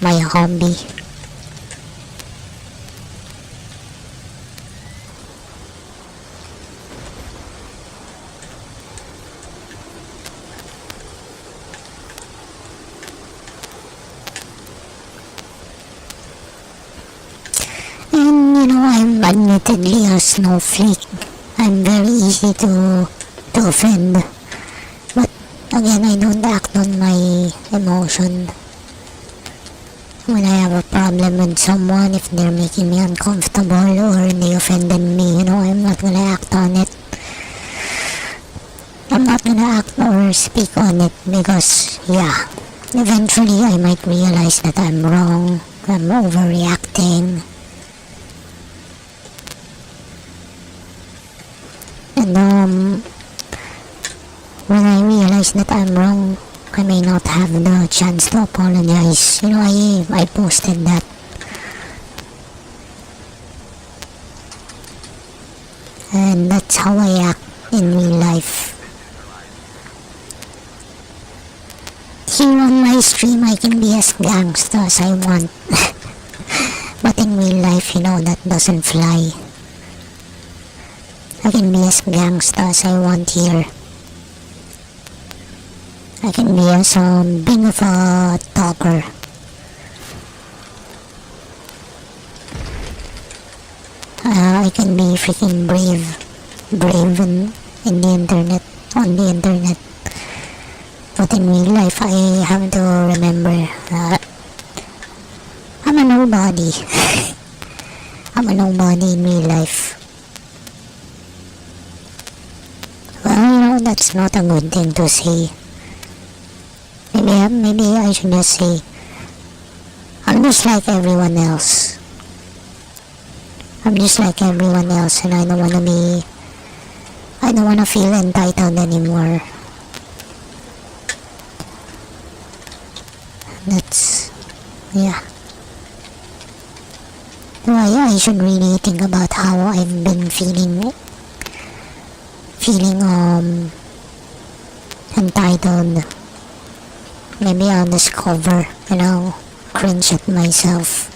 my hobby. And I'm admittedly a snowflake. I'm very easy to offend. But again, I don't act on my emotion. When I have a problem with someone, if they're making me uncomfortable or they offended me, I'm not gonna act on it. I'm not gonna act or speak on it because, yeah, eventually I might realize that I'm wrong, I'm overreacting. And when I realize that I'm wrong, I may not have the chance to apologize. I posted that. And that's how I act in real life. Here on my stream, I can be as gangsta as I want. But in real life, that doesn't fly. I can be as gangsta as I want here. I can be as big of a talker. I can be freaking brave in the internet, on the internet. But in real life, I have to remember that I'm a nobody. I'm a nobody in real life. Well, that's not a good thing to say. Maybe I should just say, I'm just like everyone else. I'm just like everyone else, and I don't wanna feel entitled anymore. Yeah. I should really think about how I've been feeling entitled. Maybe I'll discover and I'll cringe at myself.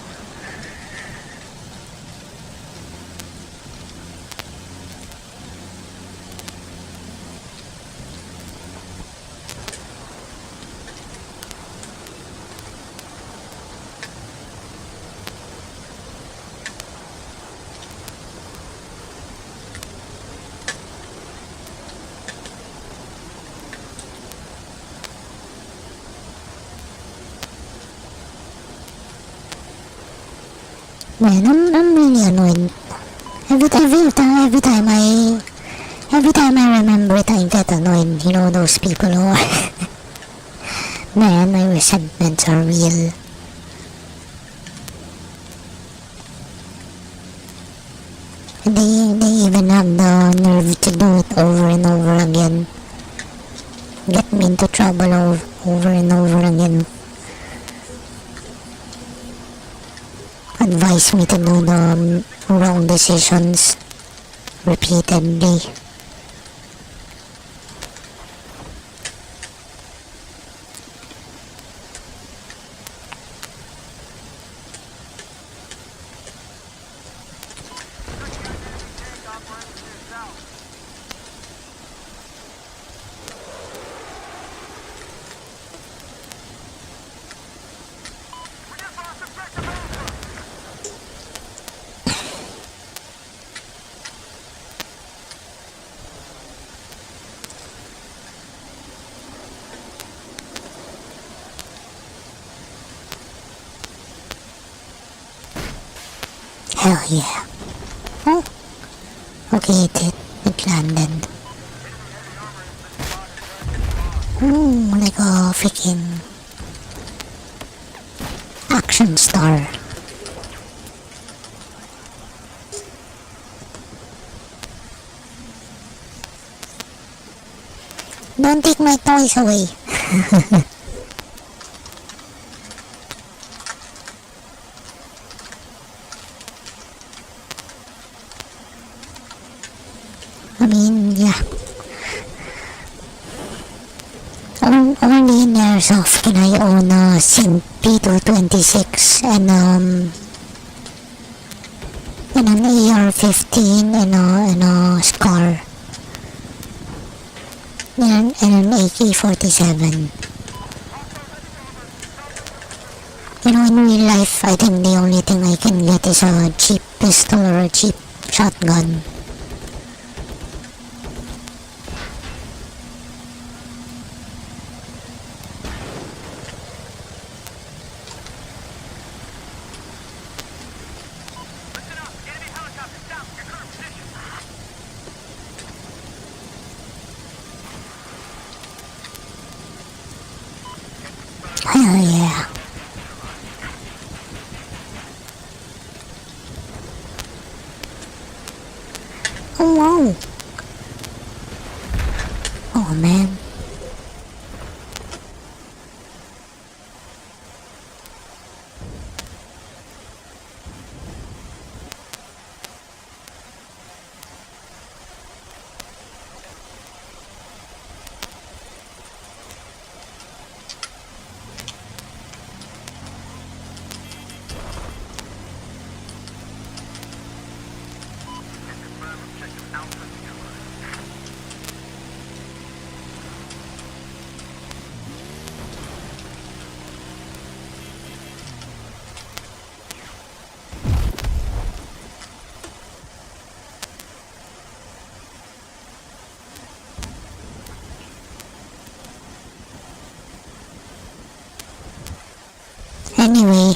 Man, I'm really annoyed. Every time I remember it, I get annoyed. Those people who are man, my resentments are real. They even have the nerve to do it over and over again. Get me into trouble over and over again. Advise me to do the wrong decisions repeatedly. Hell yeah. Oh. Okay, it landed. Ooh, like a freaking action star. Don't take my toys away. I mean, yeah. Only in Airsoft can I own a Sync P226 and an AR-15 and a Scar and an AK-47. In real life, I think the only thing I can get is a cheap pistol or a cheap shotgun. Listen up. Enemy helicopter down. Your current position. Hell yeah. Oh wow. Oh man. Confirm objective Alpha neutralized. Anyway,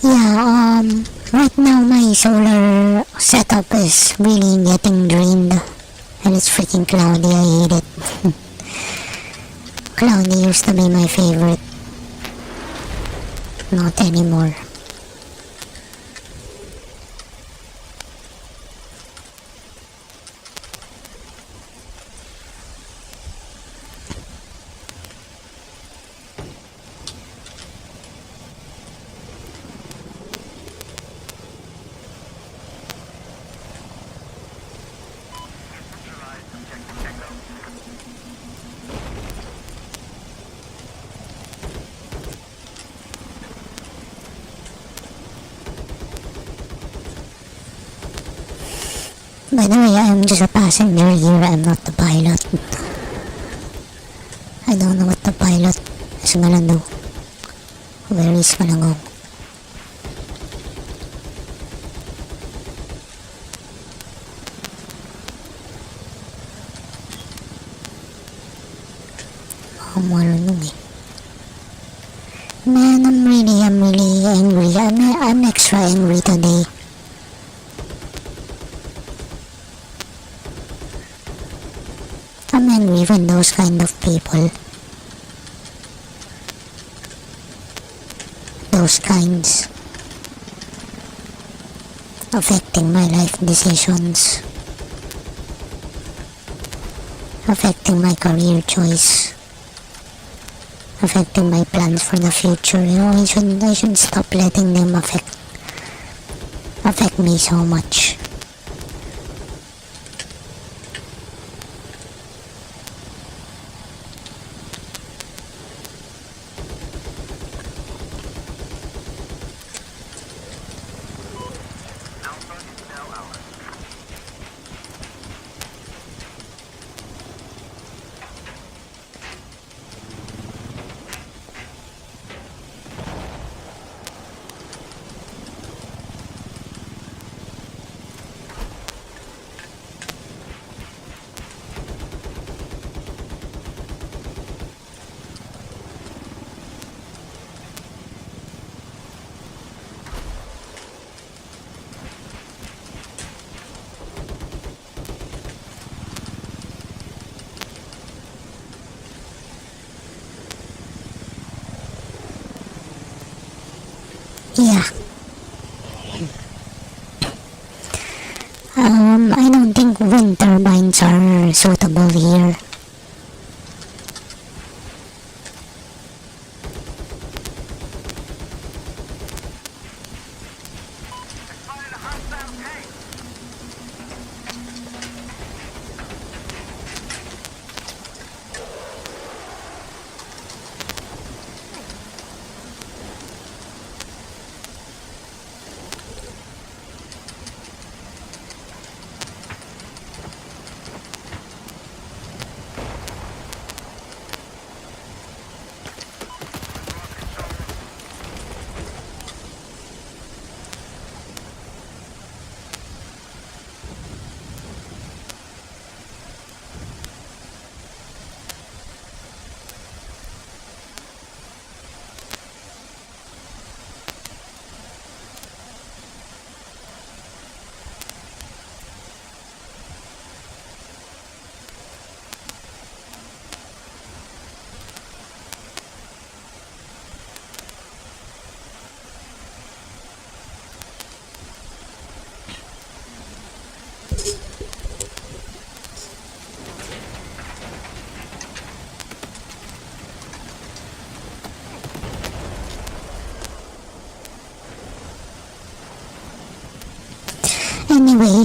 yeah, right now my solar setup is really getting drained. And it's freaking cloudy, I hate it. Cloudy used to be my favorite. Not anymore. Neutralized objective Echo. By the way, I'm just a passenger here, I'm not the pilot. I don't know what the pilot is gonna do. Where he's gonna go. Marunong eh. Man, I'm really angry. I'm extra angry today. I'm angry with those kind of people. Those kinds. Affecting my life decisions. Affecting my career choice. Affecting my plans for the future. I should stop letting them affect me so much. Alpha is now ours. Yeah. I don't think wind turbines are suitable here. Spotted a hostile tank. Anyway,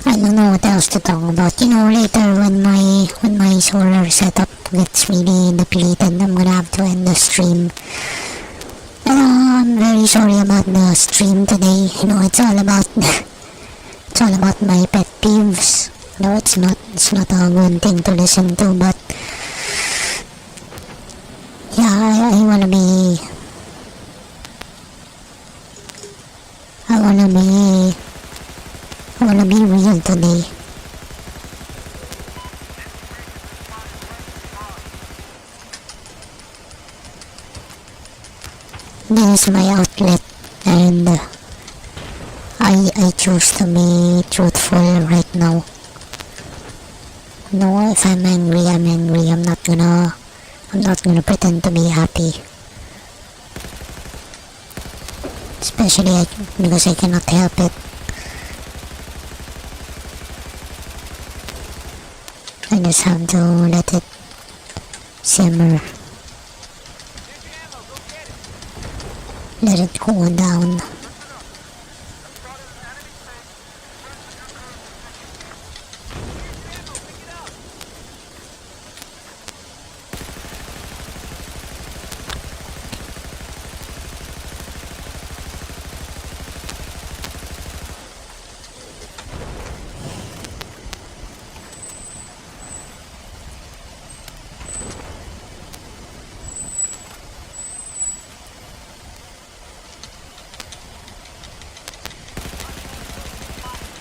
I don't know what else to talk about. You know, later when my solar setup gets really depleted, I'm gonna have to end the stream. I'm very sorry about the stream today. You know, it's all about my pet peeves. No, it's not a good thing to listen to, but yeah, I wanna be real today. This is my outlet, and I choose to be truthful right now. No, if I'm angry, I'm angry. I'm not gonna pretend to be happy. Especially because I cannot help it. I just have to let it simmer. Let it cool down.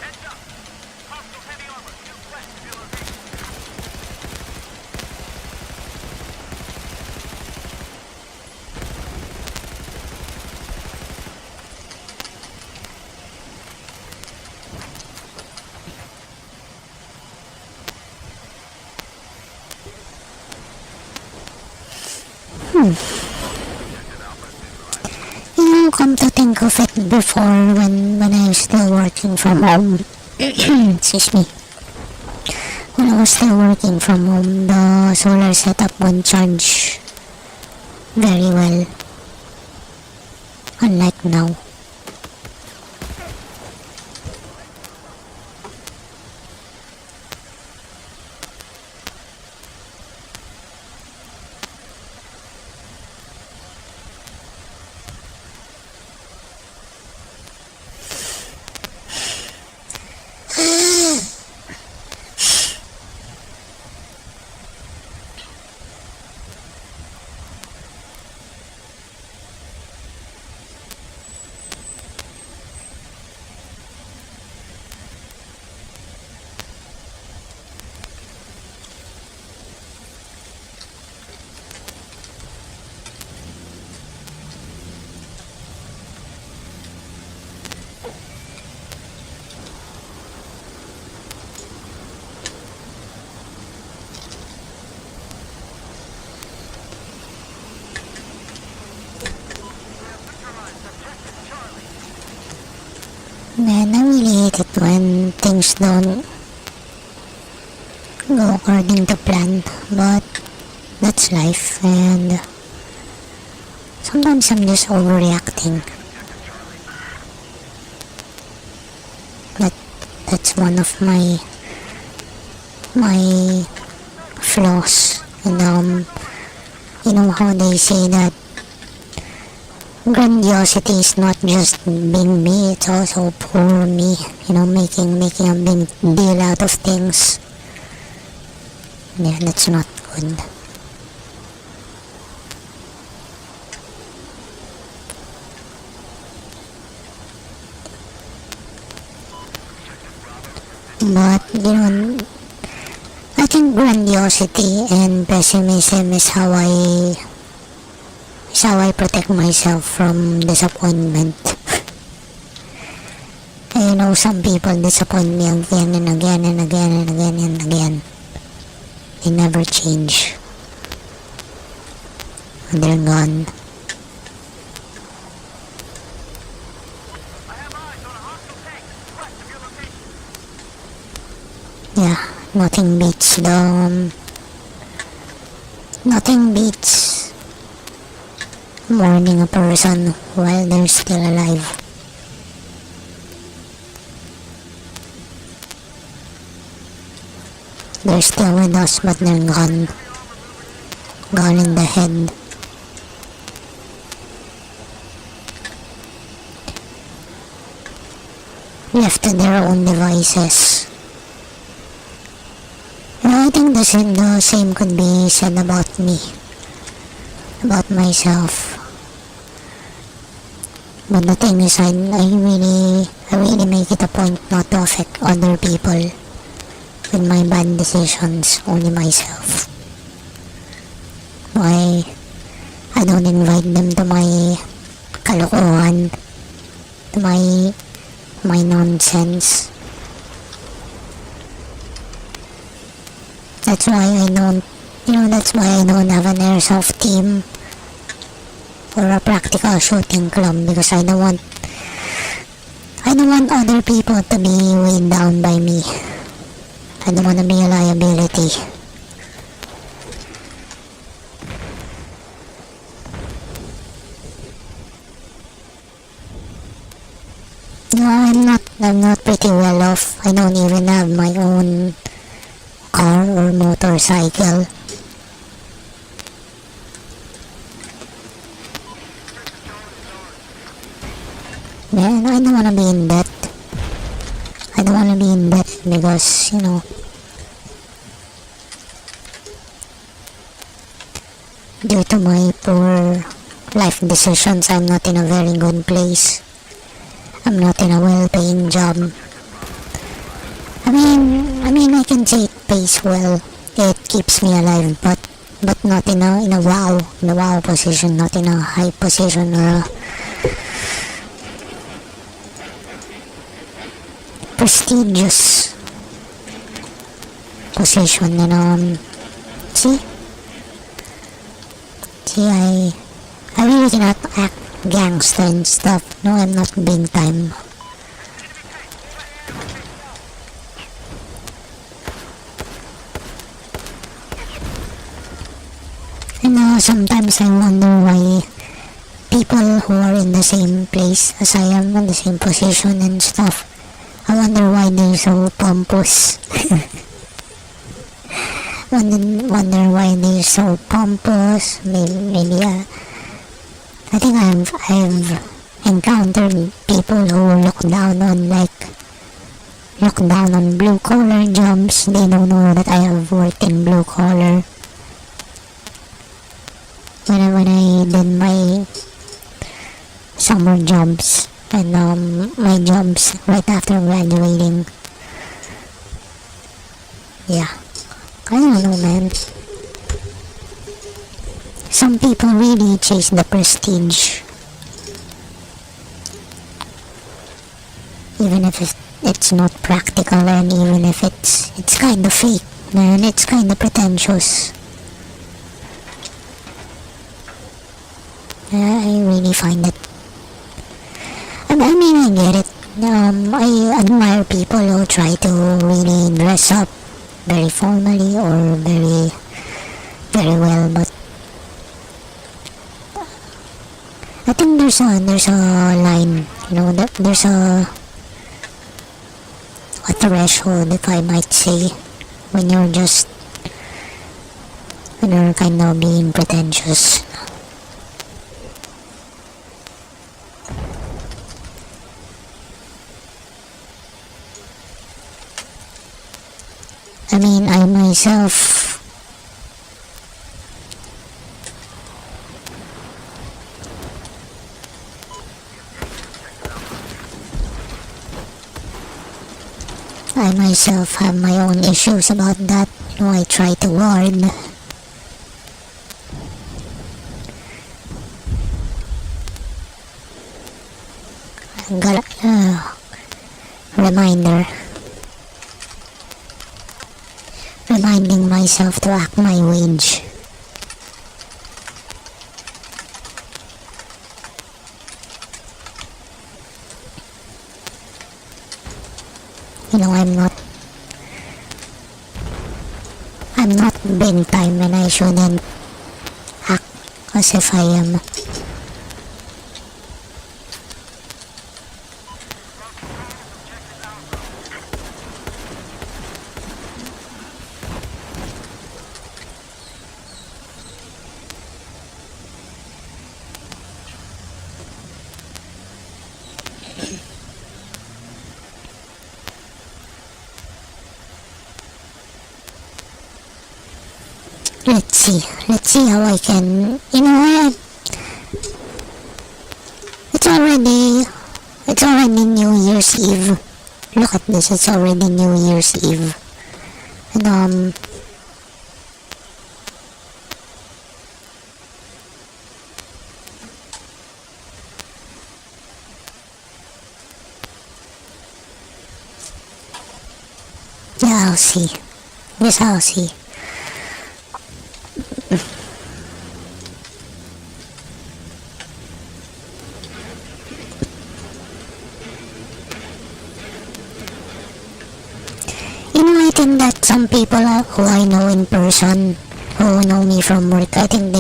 Heads up. Hostile heavy armor due west of your location. You know, come to think of it, before when I was still working from home, excuse me, when I was still working from home, the solar setup won't charge very well, unlike now. when things don't go according to plan, but that's life, and sometimes I'm just overreacting. That's one of my flaws. And you know how they say that grandiosity is not just being me, it's also poor me, you know, making a big deal out of things. Yeah, that's not good. But, you know, I think grandiosity and pessimism is how I protect myself from disappointment. And you know, some people disappoint me again and again and again and again and again. They never change. And they're gone. Yeah, nothing beats mourning a person while they're still alive. They're still with us, but they're gone. Gone in the head. Left to their own devices. I think the same could be said about me, about myself. But the thing is, I really make it a point not to affect other people with my bad decisions, only myself. I don't invite them to my kalokohan, to my nonsense. That's why I don't have an airsoft team or a practical shooting club, because I don't want other people to be weighed down by me. I don't want to be a liability. No, I'm not pretty well off. I don't even have my own car or motorcycle. Man, I don't want to be in debt. I don't want to be in debt because, you know, due to my poor life decisions, I'm not in a very good place. I'm not in a well-paying job. I mean, I can say it pays well. It keeps me alive, but not in a wow position, not in a high position or a prestigious position. And see, I really cannot act gangster and stuff. No, I'm not big time. And sometimes I wonder why people who are in the same place as I am, in the same position and stuff, I wonder why they're so pompous. Wonder why they're so pompous. Maybe I think I've encountered people who look down on blue collar jobs. They don't know that I have worked in blue collar. When I did my summer jobs and my jobs right after graduating. Yeah, I don't know, man. Some people really chase the prestige, even if it's not practical, and even if it's kind of fake, man. It's kind of pretentious. I really find it. I mean, I get it. I admire people who try to really dress up very formally or very well, but I think there's a line, there's a threshold, if I might say, when you're kind of being pretentious. I mean, I myself have my own issues about that. I try to guard. Got reminding myself to act my wage. I'm not big time and I shouldn't act as if I am. Let's see how I can, it's already New Year's Eve. Look at this, it's already New Year's Eve. And yeah, I'll see. Yes, I'll see. I think that some people who I know in person, who know me from work, I think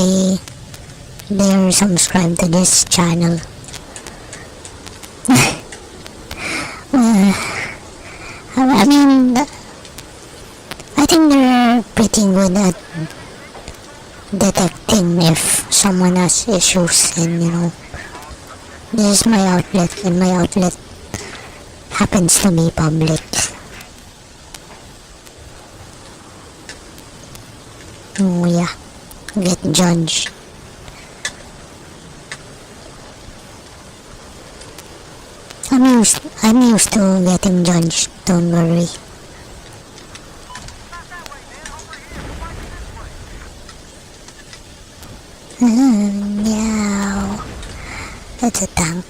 they're subscribed to this channel. I mean, I think they're pretty good at detecting if someone has issues, and this is my outlet, and my outlet happens to be public. Oh yeah, get judged. I'm used to getting judged, don't worry. Meow. That's a tank.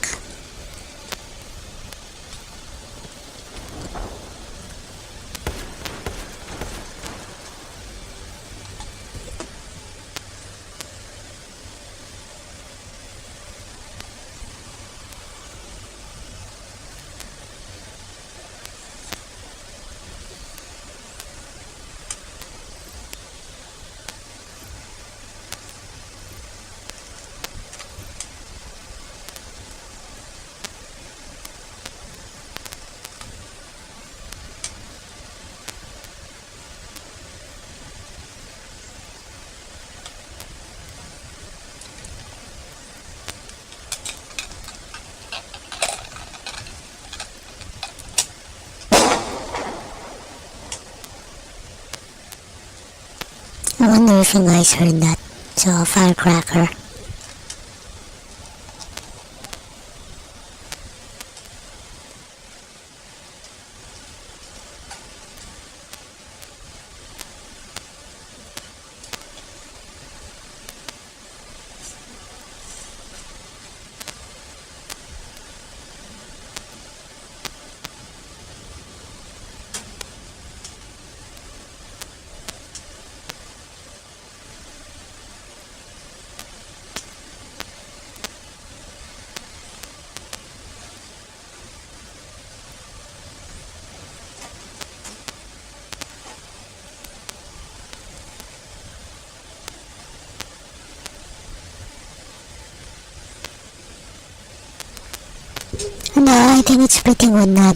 I wonder if you guys heard that. It's a firecracker. I think it's pretty good that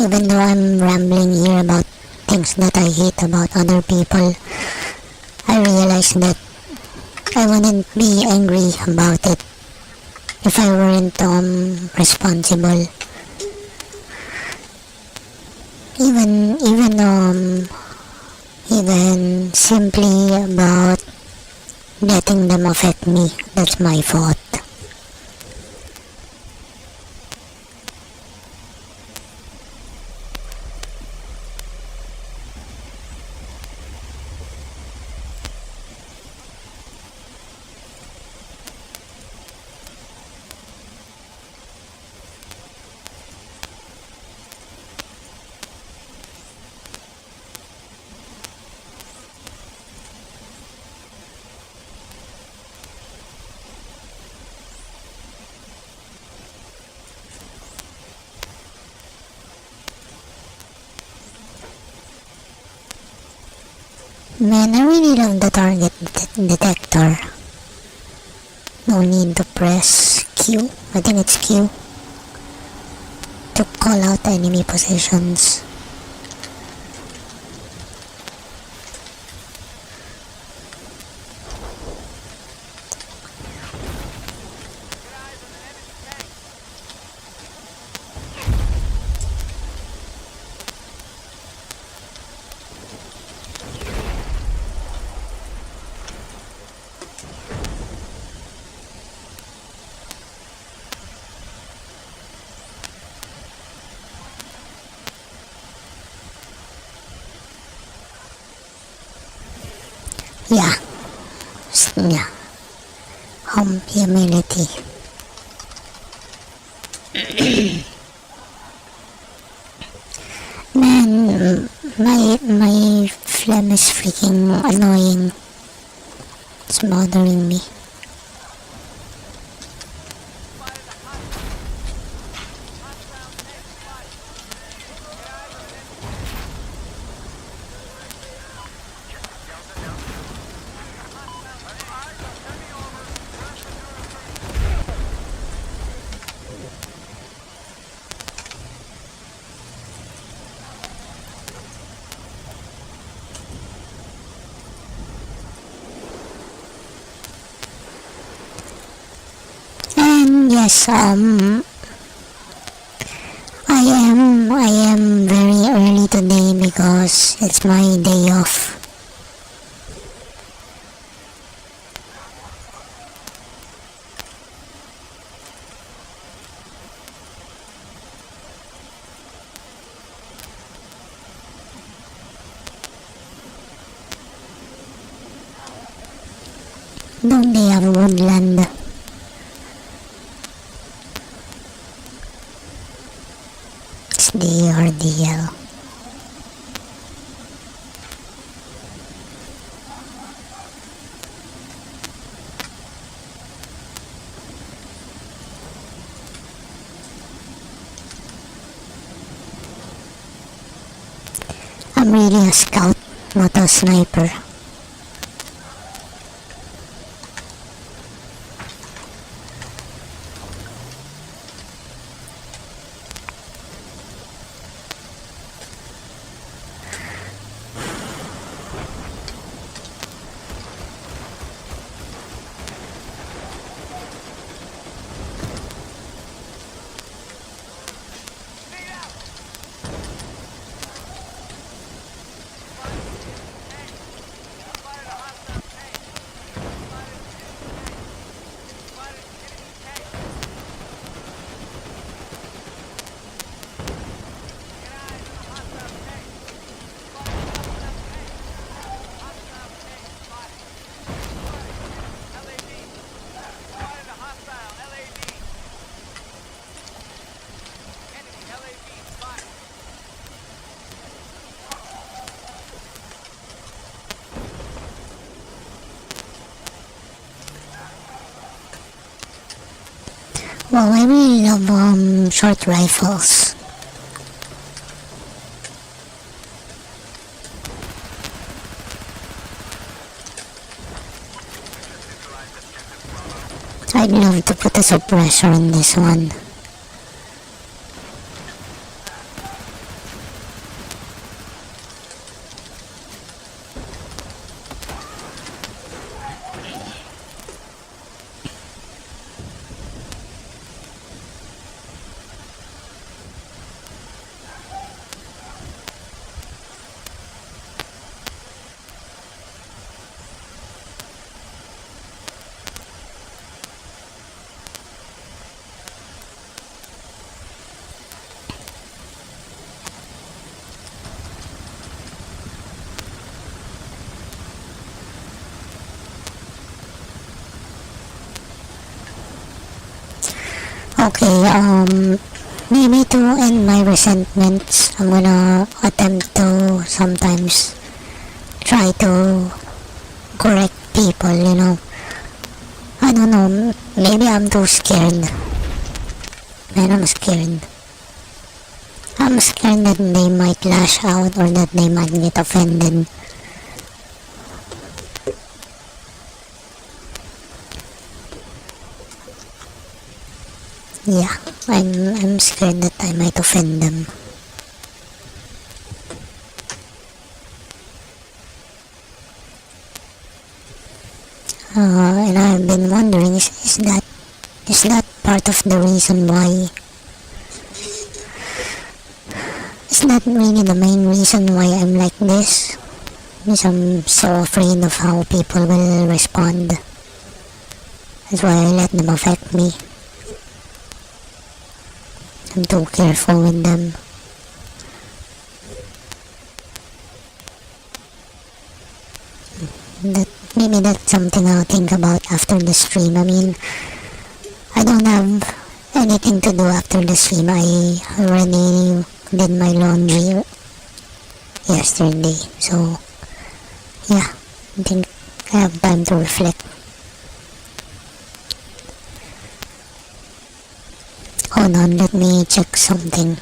even though I'm rambling here about things that I hate about other people, I realize that I wouldn't be angry about it if I weren't responsible. Even simply about letting them affect me, that's my fault. Man, I really love the target detector. No need to press Q, I think it's Q, to call out enemy positions. Yeah. Yeah. Humility. Man, my phlegm is freaking annoying. It's bothering me. And yes, I am very early today because it's my day off. Don't they have woodland? It's DRDL. I'm really a scout, not a sniper. Well, I really love short rifles. I'd love to put a suppressor on this one. Okay, maybe to end my resentments, I'm gonna attempt to sometimes try to correct people, you know. I don't know, maybe I'm too scared. Man, I'm scared. I'm scared that they might lash out or that they might get offended. Yeah, I'm scared that I might offend them. And I've been wondering, is that part of the reason why? Is that really the main reason why I'm like this? Because I'm so afraid of how people will respond. That's why I let them affect me. I'm too careful with them. Maybe that's something I'll think about after the stream. I mean, I don't have anything to do after the stream. I already did my laundry yesterday. So, yeah, I think I have time to reflect. Hold on, let me check something.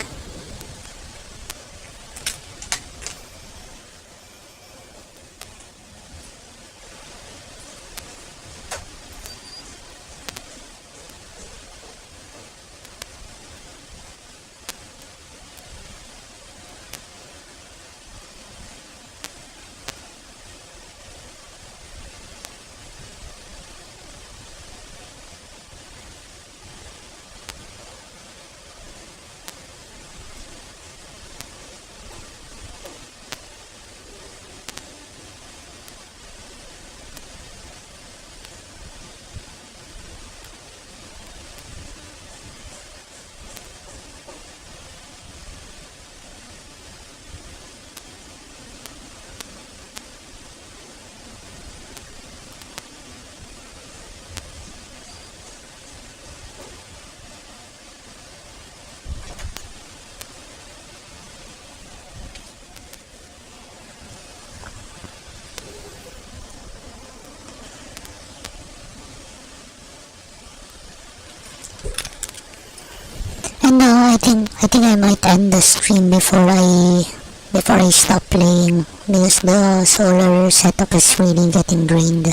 And I think I might end the stream before I stop playing because the solar setup is really getting drained.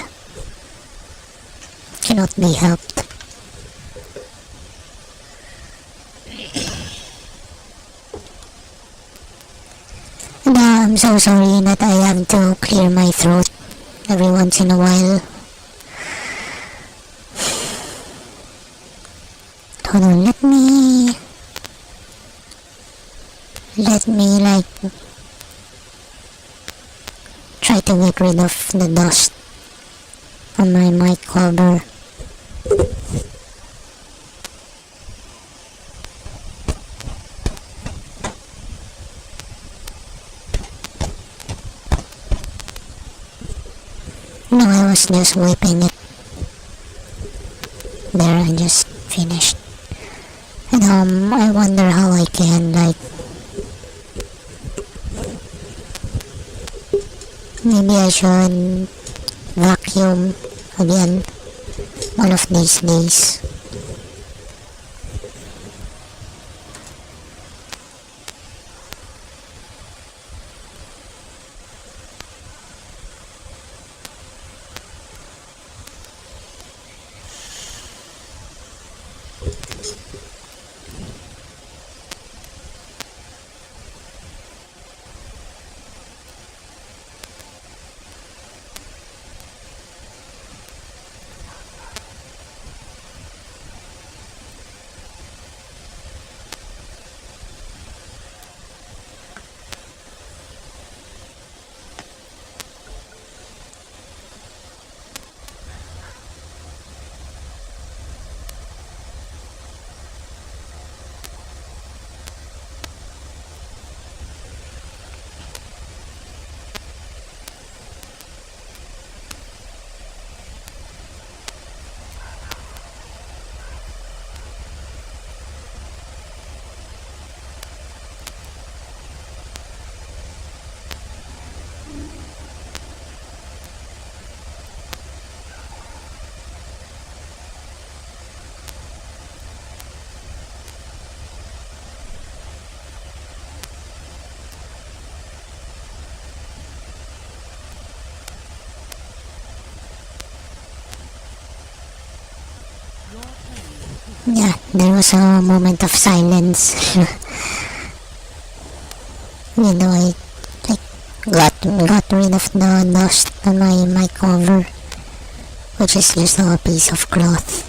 Cannot be helped. And I'm so sorry that I have to clear my throat every once in a while. Hold on, let me like try to get rid of the dust on my mic cover. No, I was just wiping it. There, I just finished. And I wonder how I can like maybe I should vacuum again one of these days. Yeah, there was a moment of silence. I like got rid of the dust on my mic cover, which is just a piece of cloth.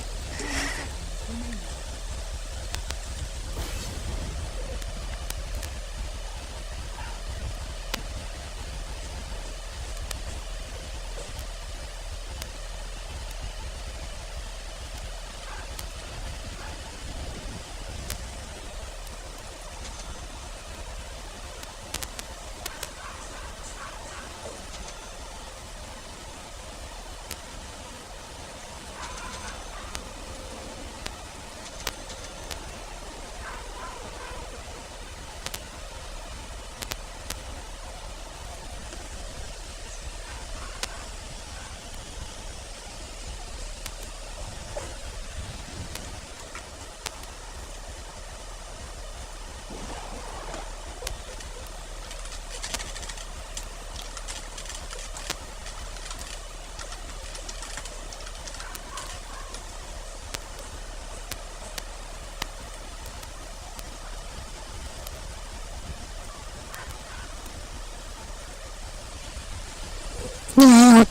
Yeah, I hope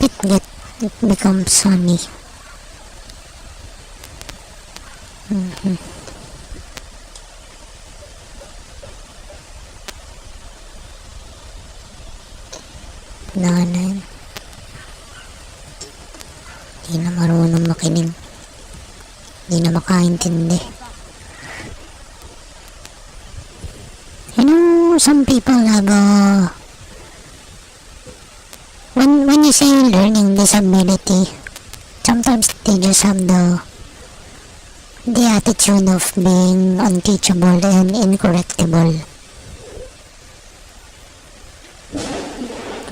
it becomes sunny. Nanay. Di na marunong makinig. Di na makaintindi. Some people have when you say learning disability, sometimes they just have the attitude of being unteachable and incorrectable.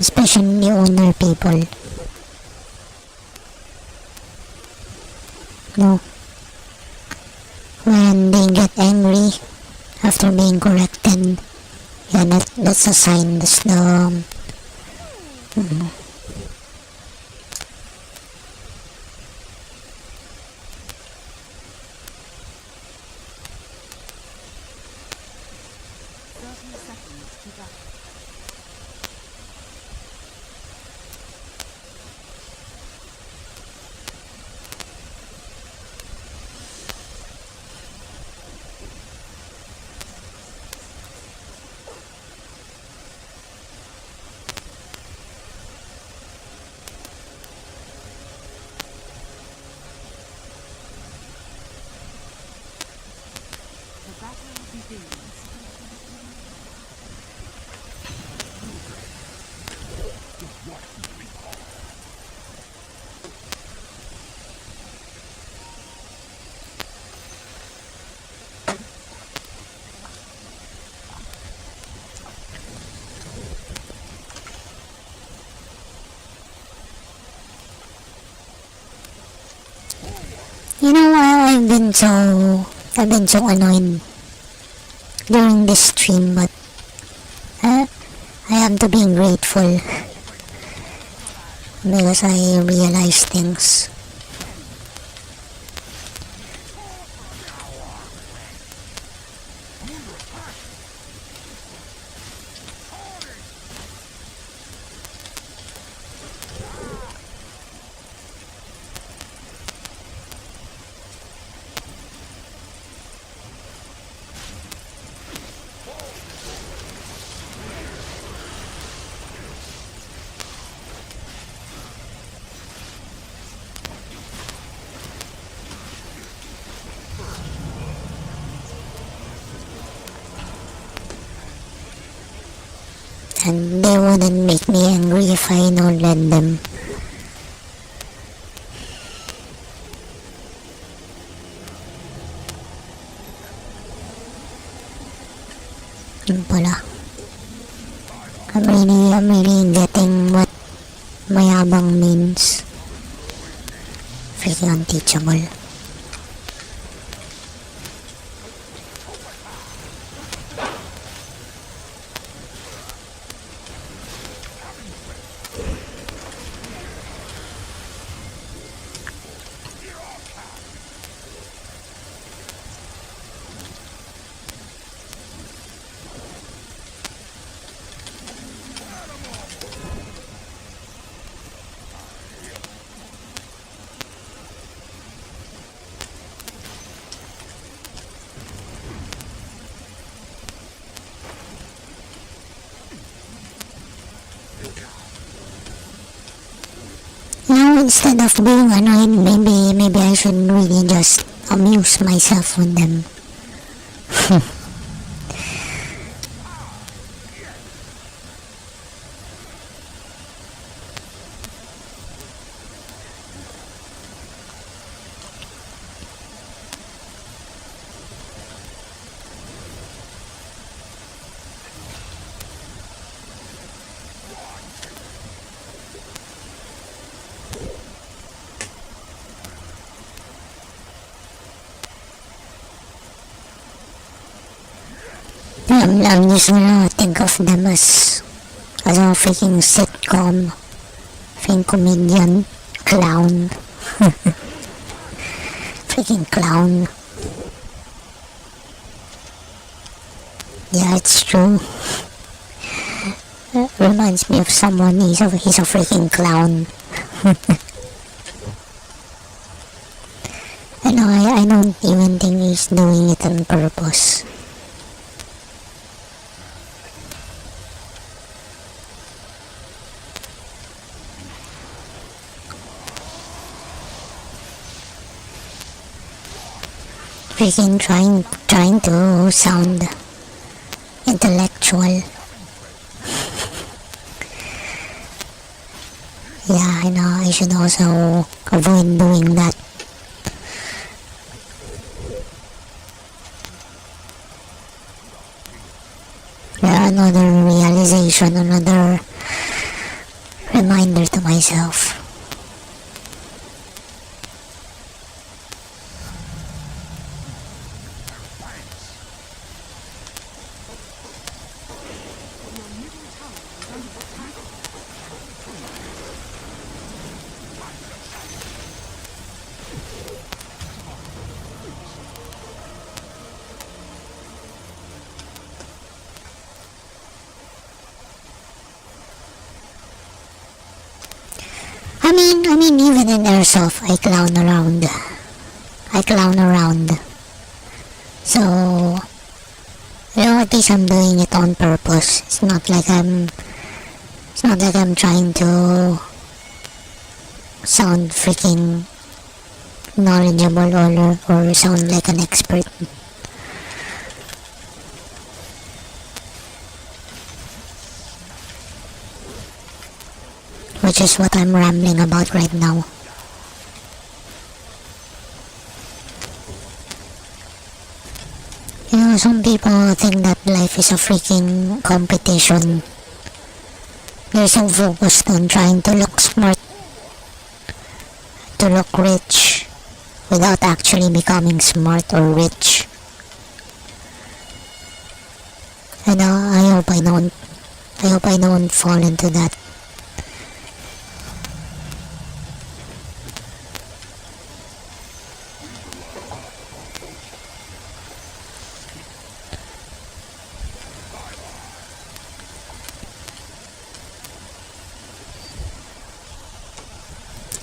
Especially older people. No. When they get angry after being corrected, yeah, that's a sign. That's the I've been so annoyed during this stream, but I have to be grateful because I realize things. And they wouldn't make me angry if I don't let them. Yun pala. I'm really getting what mayabang means. Freaking unteachable. instead of being annoyed, maybe I should really just amuse myself with them. I'm just gonna think of them as a freaking sitcom, freaking comedian, clown, freaking clown. Yeah, it's true. Reminds me of someone. He's a freaking clown. I don't even think he's doing it on purpose. Freaking trying to sound intellectual. Yeah, I know, I should also avoid doing that. Yeah, another realization, another reminder to myself. I mean, even in airsoft, I clown around. So, at least I'm doing it on purpose. It's not like I'm trying to sound freaking knowledgeable or sound like an expert. Which is what I'm rambling about right now. Some people think that life is a freaking competition. They're so focused on trying to look smart, to look rich, without actually becoming smart or rich. And I hope I don't fall into that.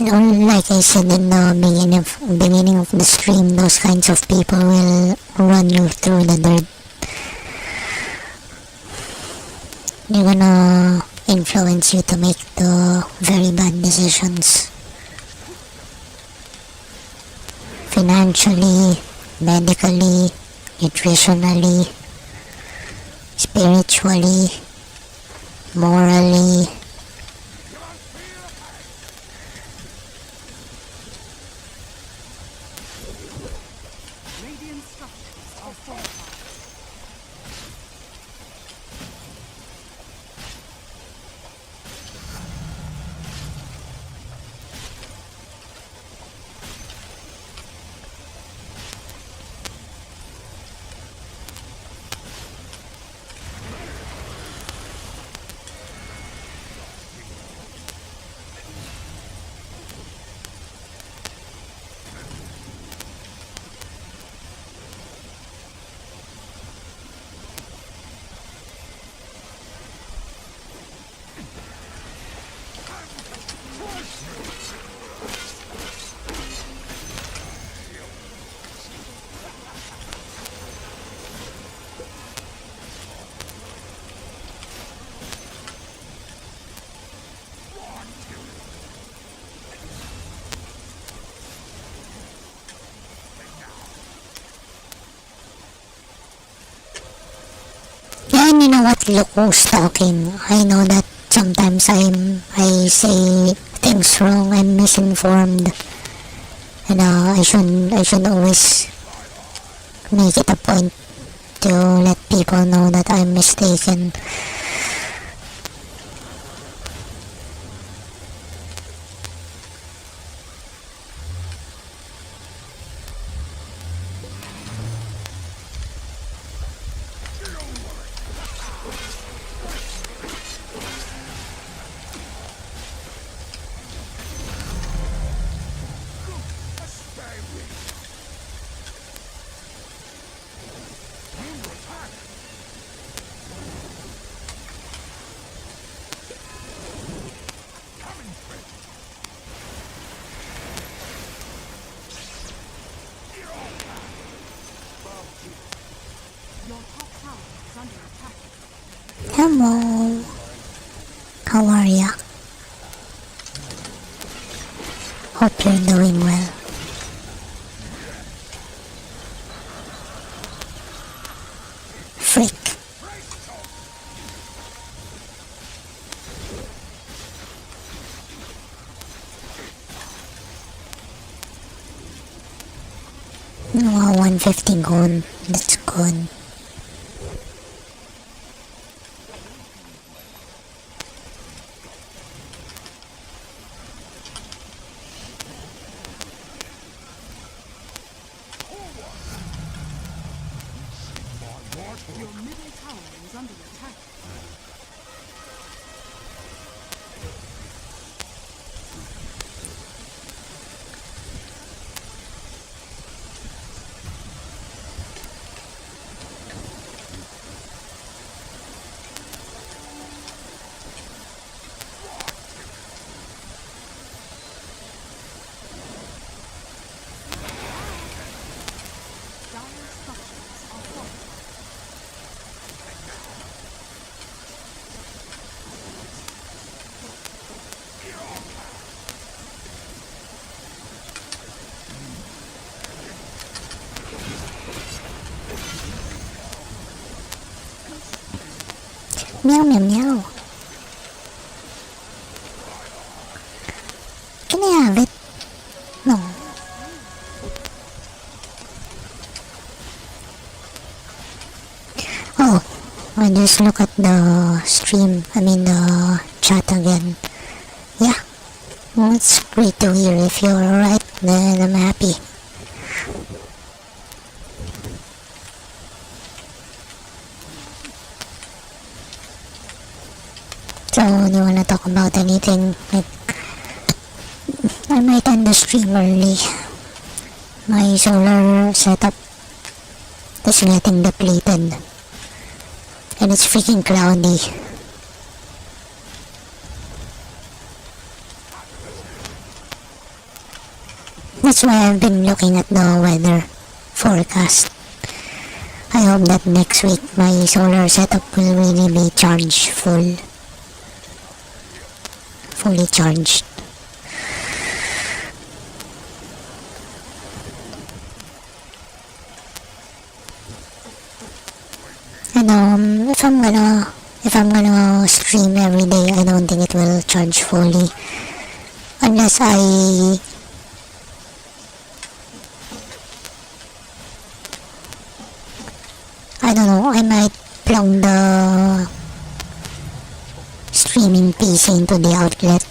Like I said in the beginning of the stream, those kinds of people will run you through the dirt. They're gonna influence you to make the very bad decisions. Financially, medically, nutritionally, spiritually, morally. know what? Look who's talking. I know that sometimes I say things wrong. I'm misinformed, and I should always make it a point to let people know that I'm mistaken. Hello. How are ya? Hope you're doing well. Freak. Wow, 150 gold. That's good. Your middle tower is under attack. Dire structures are fortified. Meow meow meow. Can I have it? No. Oh, I just look at the stream, the chat again. Yeah, well, it's great to hear. If you're alright, then I'm happy. So, do you wanna talk about anything? Like, I might end the stream early. My solar setup is getting depleted. And it's freaking cloudy. That's why I've been looking at the weather forecast. I hope that next week my solar setup will really be charged fully charged. And if I'm gonna stream every day, I don't think it will charge fully, unless I don't know, I might plug the streaming PC into the outlet,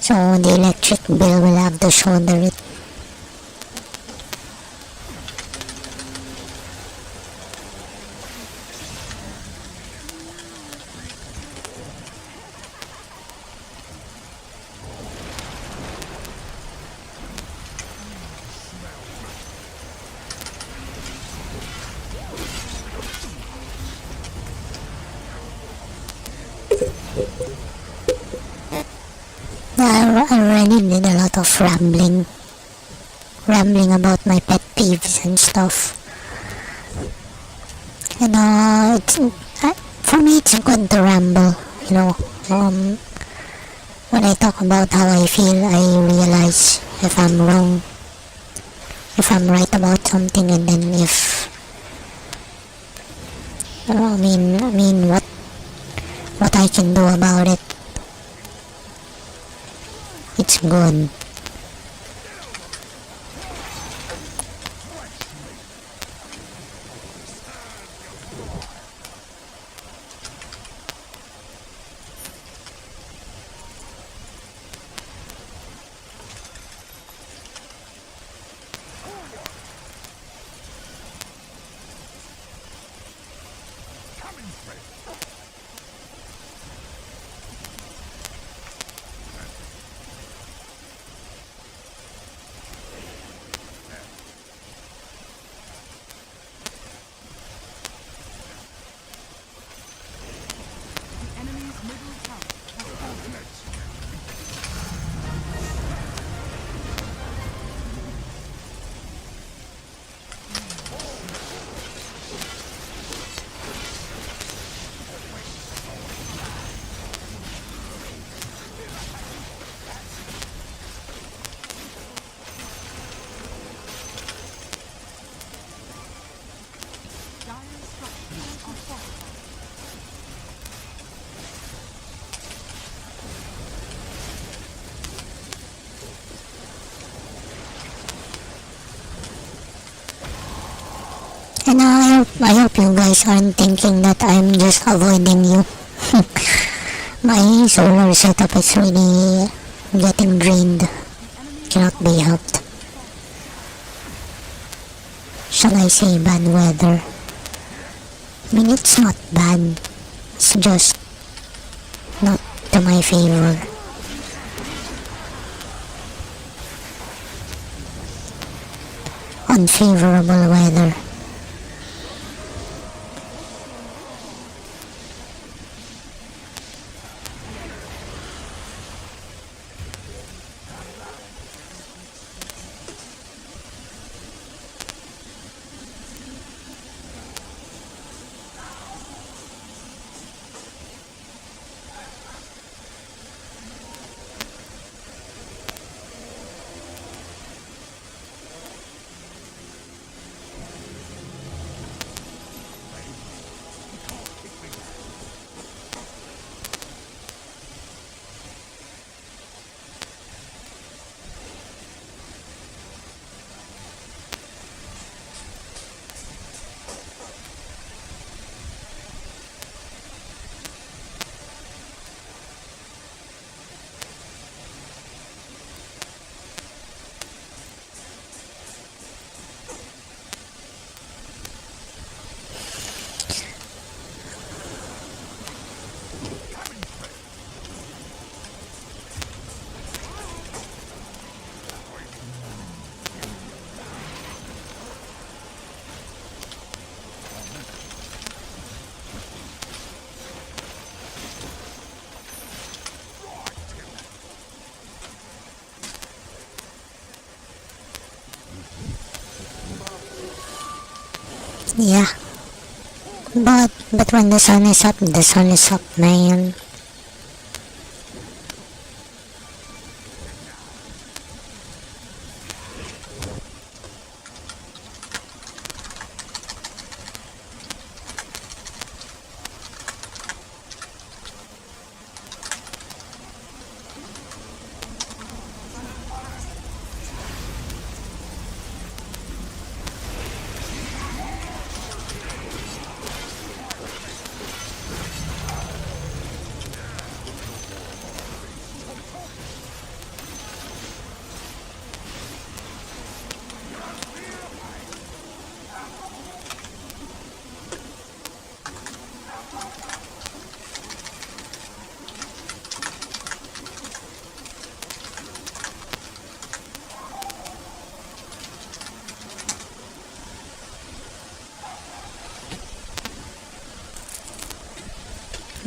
so the electric bill will have to shoulder it. I already did a lot of rambling about my pet peeves and stuff. And for me it's good to ramble, you know. When I talk about how I feel, I realize if I'm wrong, if I'm right about something, and then if what I can do about it. It's good. And I hope you guys aren't thinking that I'm just avoiding you. My solar setup is really getting drained. Cannot be helped. Shall I say bad weather? I mean, it's not bad. It's just not to my favor. Unfavorable weather. Yeah. But when the sun is up, man.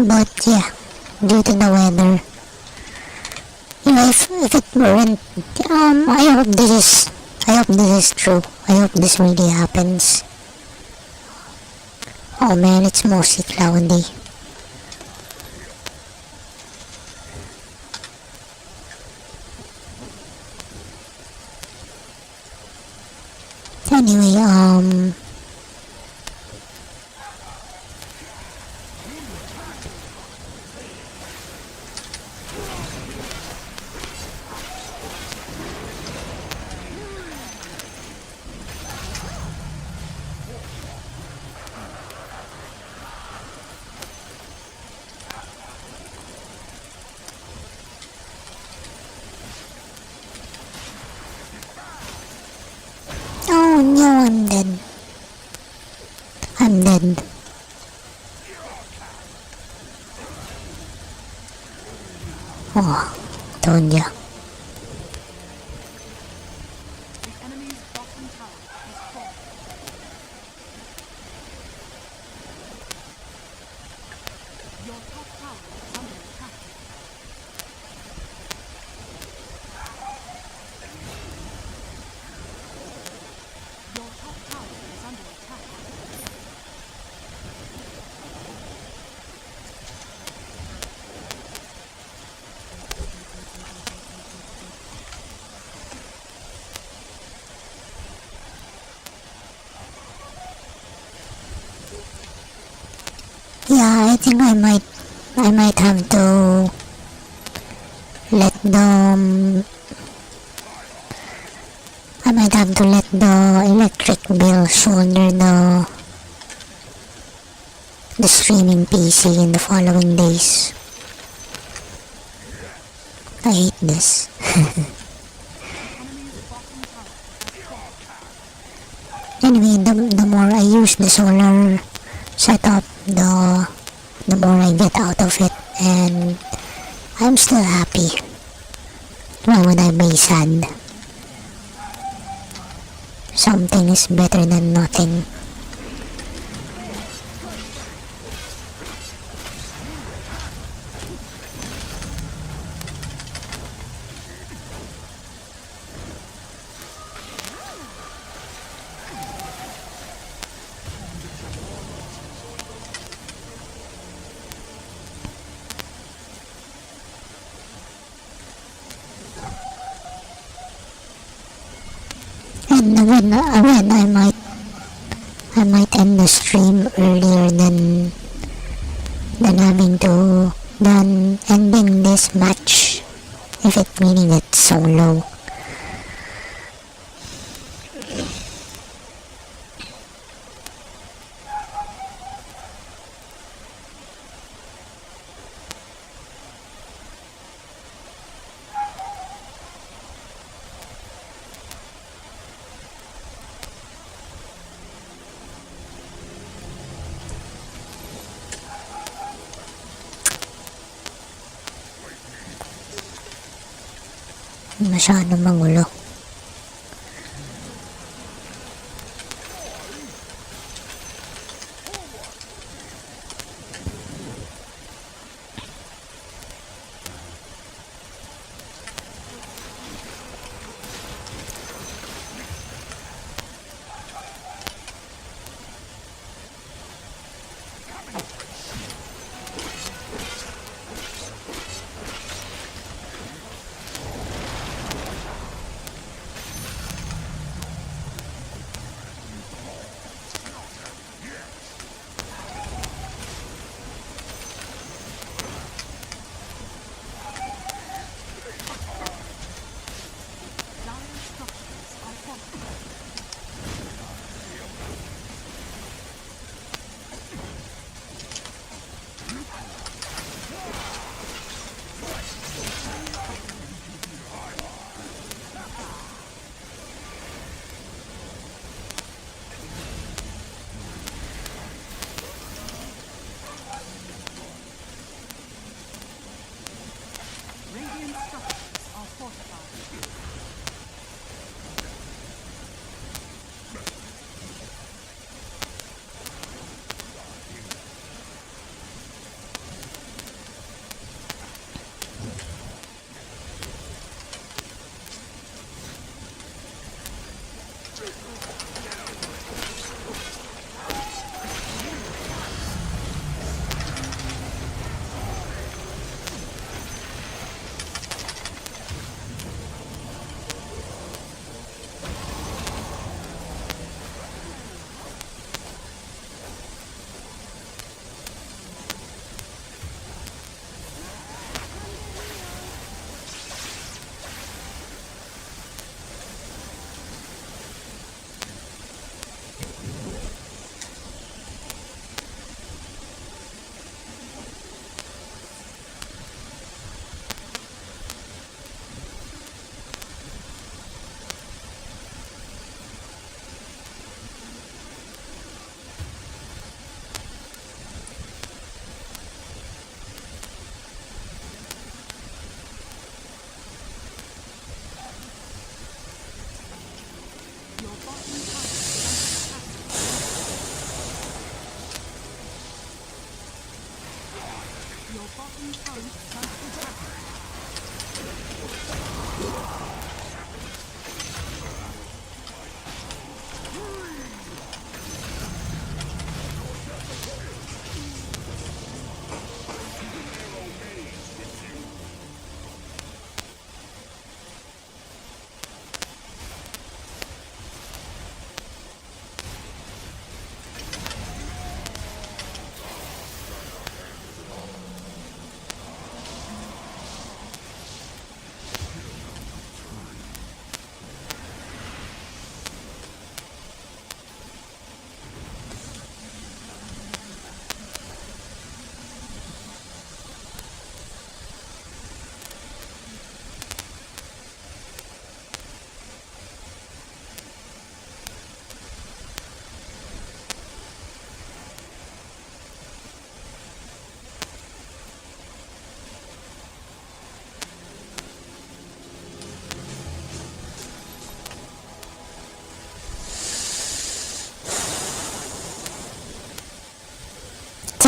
But yeah, due to the weather, you know, if it weren't, I hope this is true. I hope this really happens. Oh man, it's mostly cloudy. Anyway, Oh, told ya. The enemy's bottom tower has fallen. Your top tower is under attack. Your top tower is under attack. Yeah, I think I might have to let the I might have to let the electric bill shoulder the streaming PC in the following days. I hate this. Enemy's bottom tower has fallen. Anyway, the more I use the solar setup, the more I get out of it, and I'm still happy. Why would I be sad? Something is better than nothing. And again, I might end the stream earlier than ending this match, if it meaning it's solo. Masyadong magulo.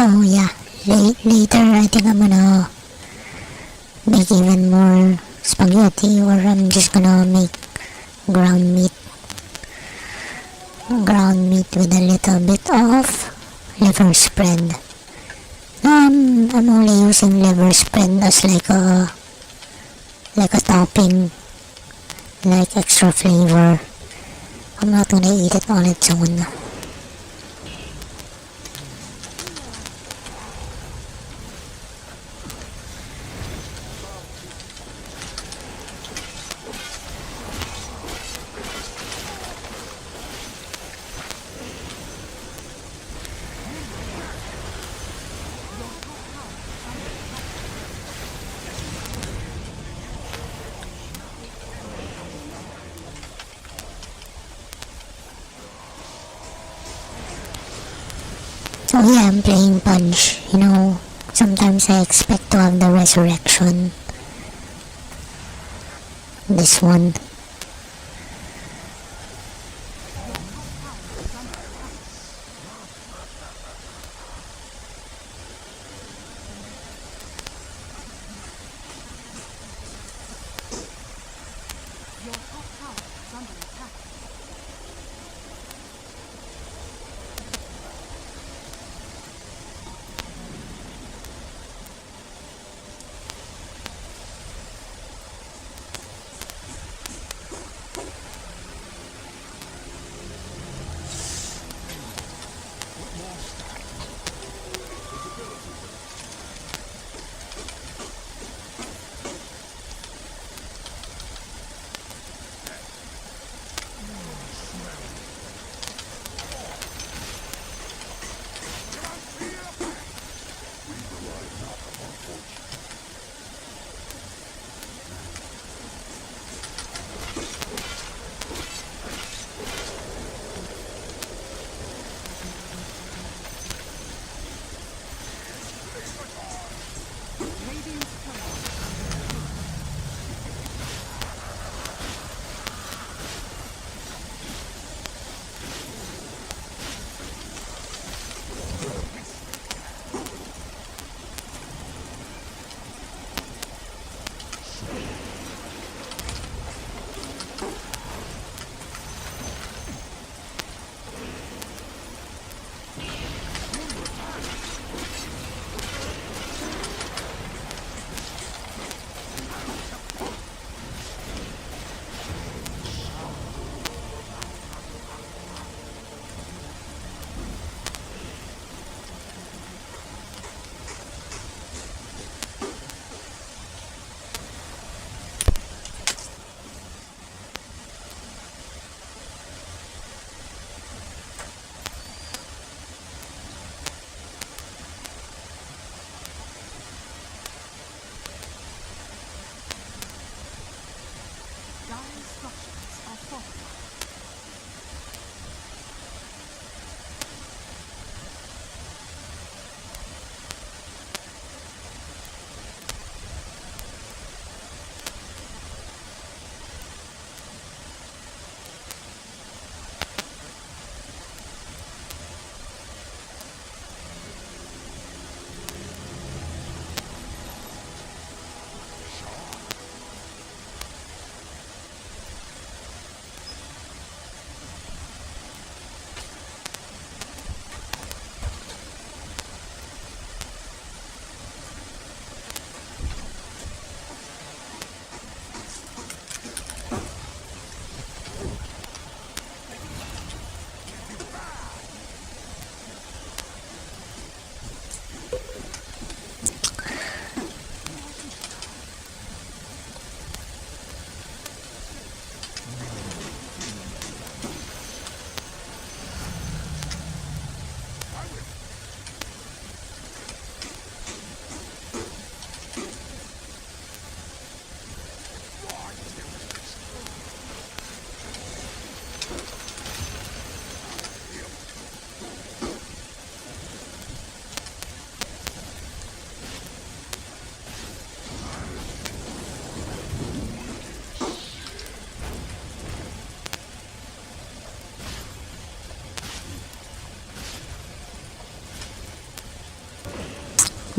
So yeah, later I think I'm gonna make even more spaghetti, or I'm just gonna make ground meat. Ground meat with a little bit of liver spread. I'm only using liver spread as like a topping, like extra flavor. I'm not gonna eat it on its own. So yeah, I'm playing Punch. You know, sometimes I expect to have the resurrection. This one.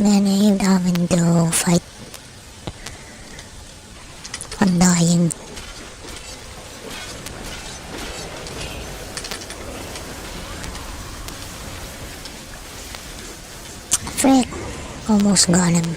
Man, I hate having to fight undying. Frick, almost got him.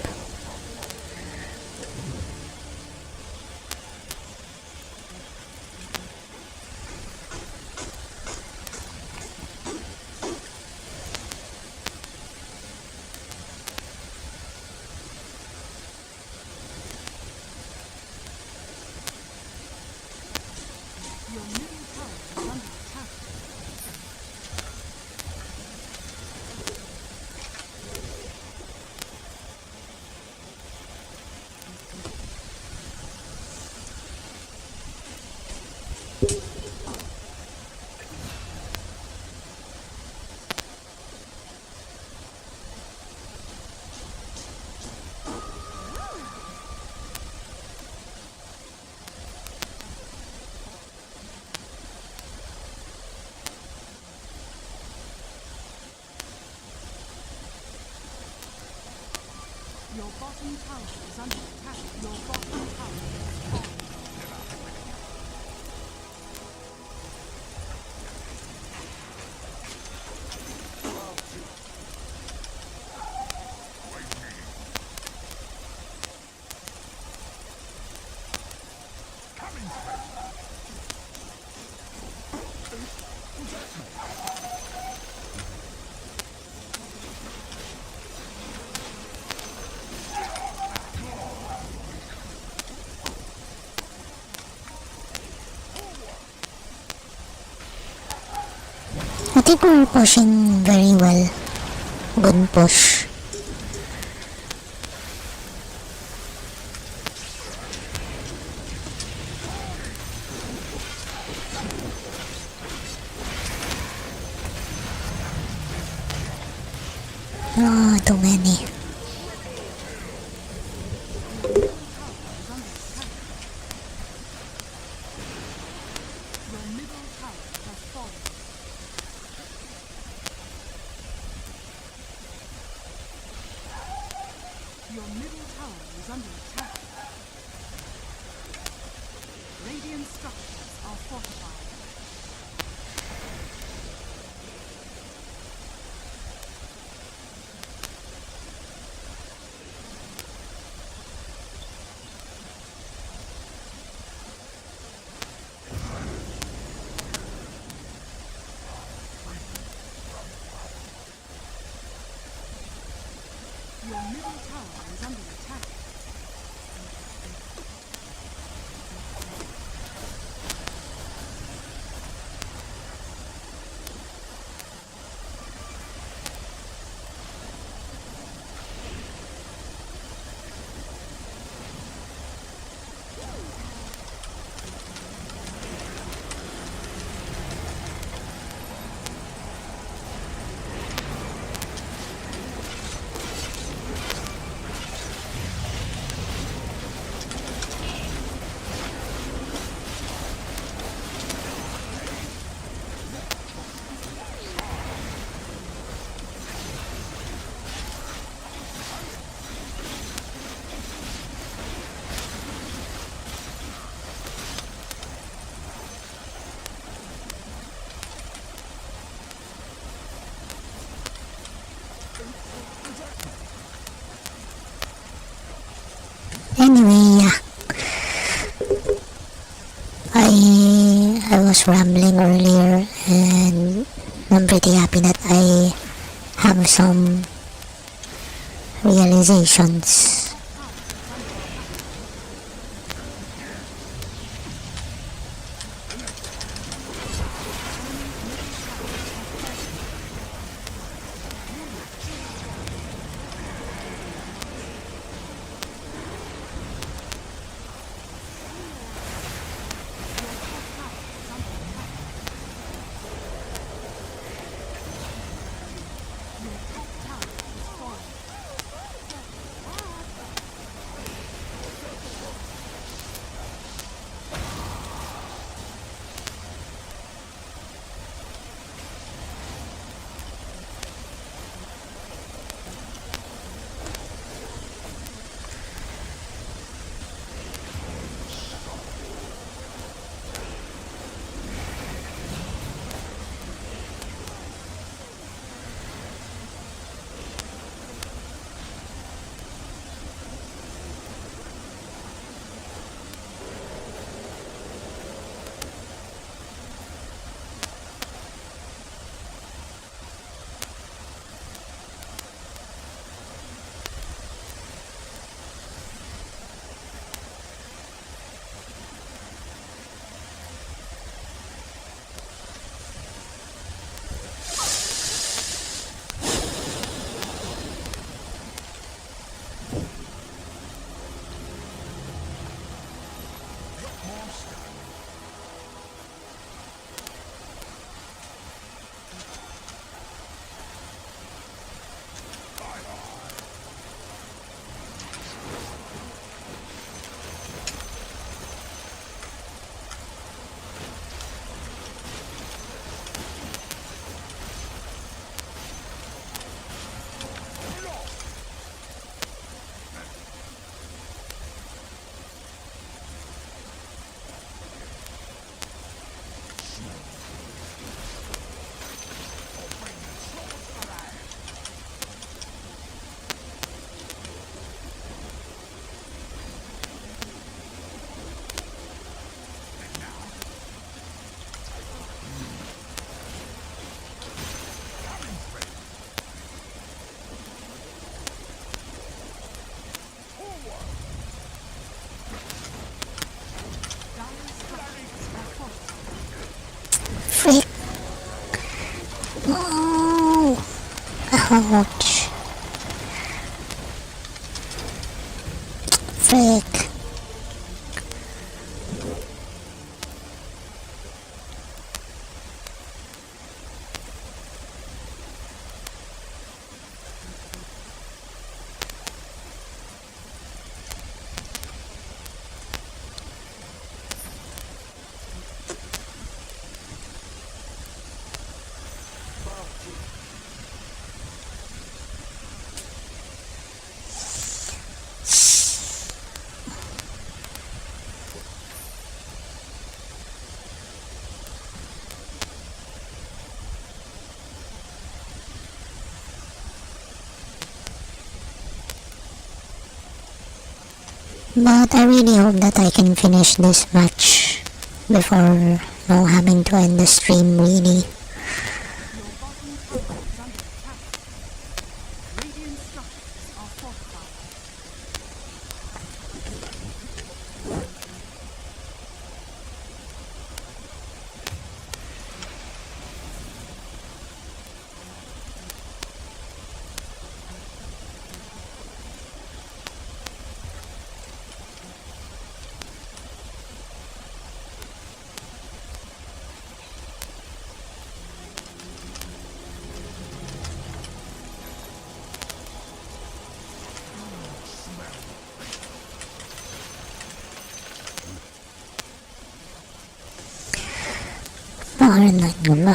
Your bottom tower is under attack. Your bottom tower is falling. I think we're pushing very well. Good push. Ah, too many. Your middle tower has fallen. Your middle tower is under attack. Radiant structures are fortified. Your middle tower is under attack. Anyway, yeah. I was rambling earlier and I'm pretty happy that I have some realizations. Ouch. Frick. But I really hope that I can finish this match before having to end the stream really. Radiant structures are fortified. Parang nga ba?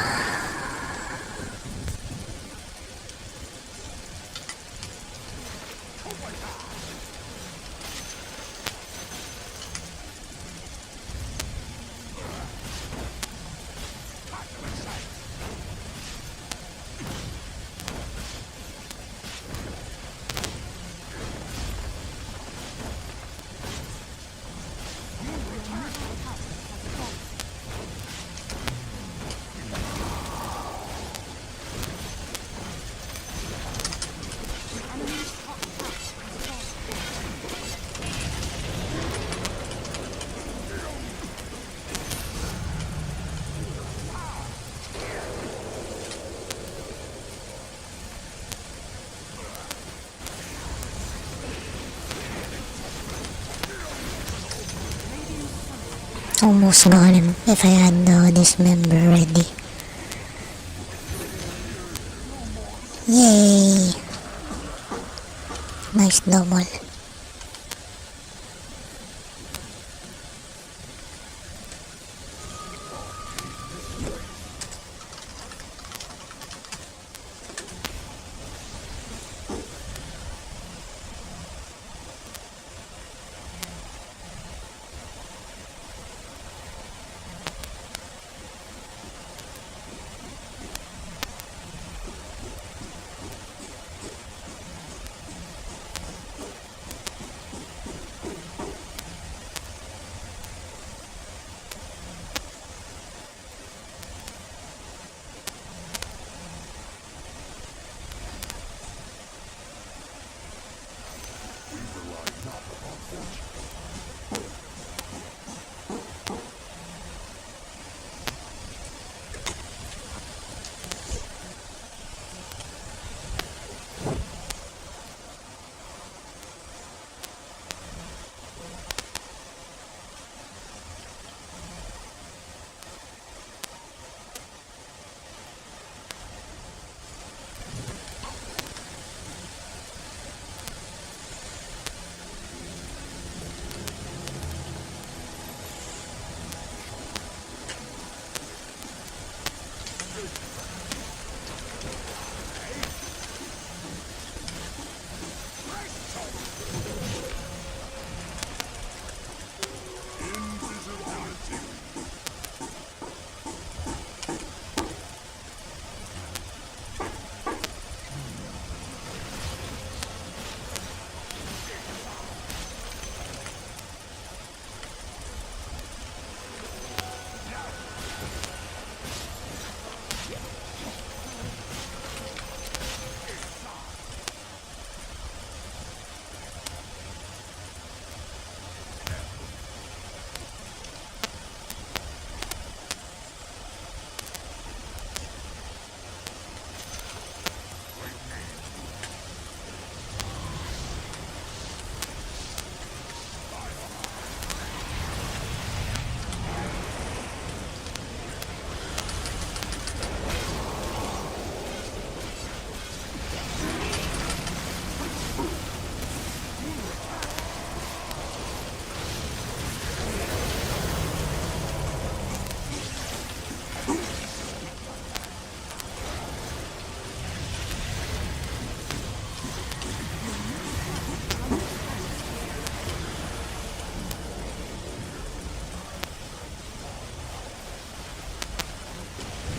Almost got him if I had the dismember ready. Yay! Nice double.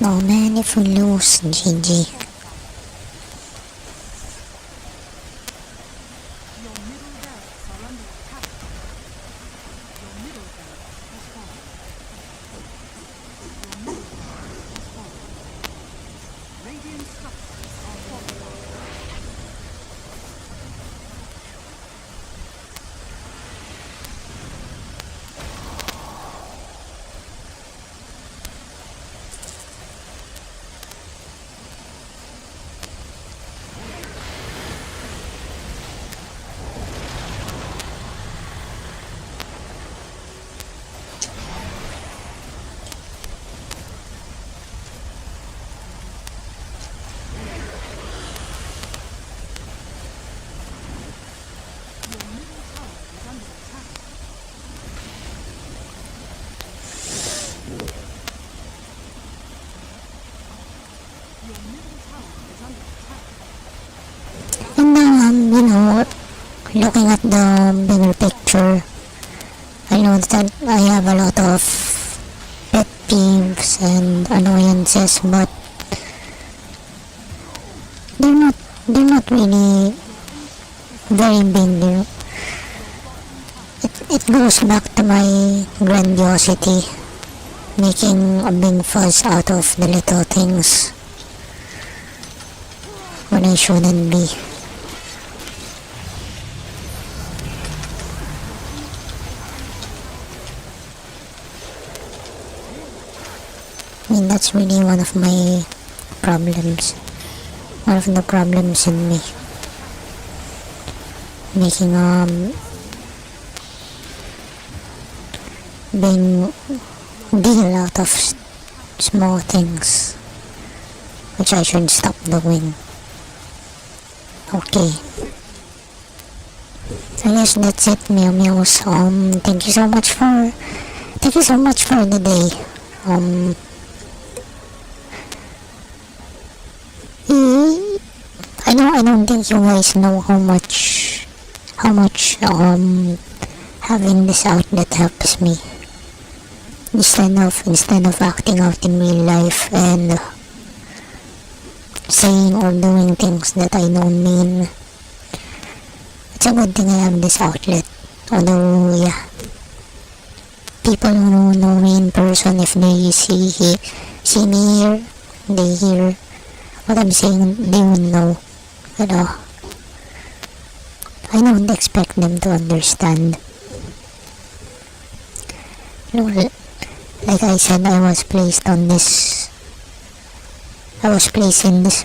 Oh man, if we lose, GG. And now, looking at the bigger picture, I know that I have a lot of pet peeves and annoyances, but they're not really very big. It goes back to my grandiosity, making a big fuss out of the little things when I shouldn't be. I mean, that's really one of my problems. One of the problems in me. Making being deal out of small things, which I should stop doing. Okay. I guess that's it, meow meows. Thank you so much for the day. I don't think you guys know how much having this outlet helps me. Instead of acting out in real life and saying or doing things that I don't mean, it's a good thing I have this outlet. Although, yeah, people who know me in person, if they see me here, they hear what I'm saying, they would know. But I don't expect them to understand. Like I said, I was placed in this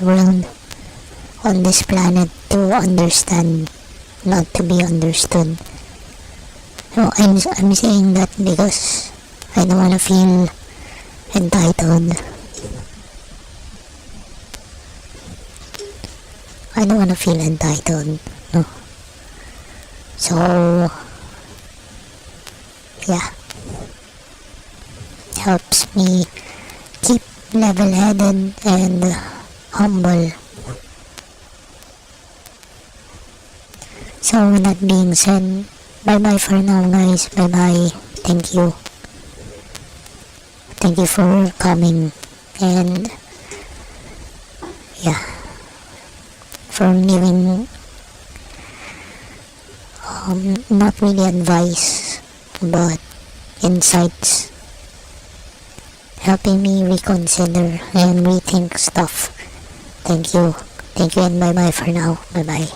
world, on this planet, to understand, not to be understood. So I'm saying that because I don't want to feel entitled. I don't want to feel entitled, no. So, yeah. Helps me keep level-headed and humble. So with that being said, bye-bye for now, guys. Bye-bye. Thank you. Thank you for coming. And yeah, for giving not really advice, but insights, helping me reconsider and rethink stuff. Thank you, and bye bye for now. Bye bye.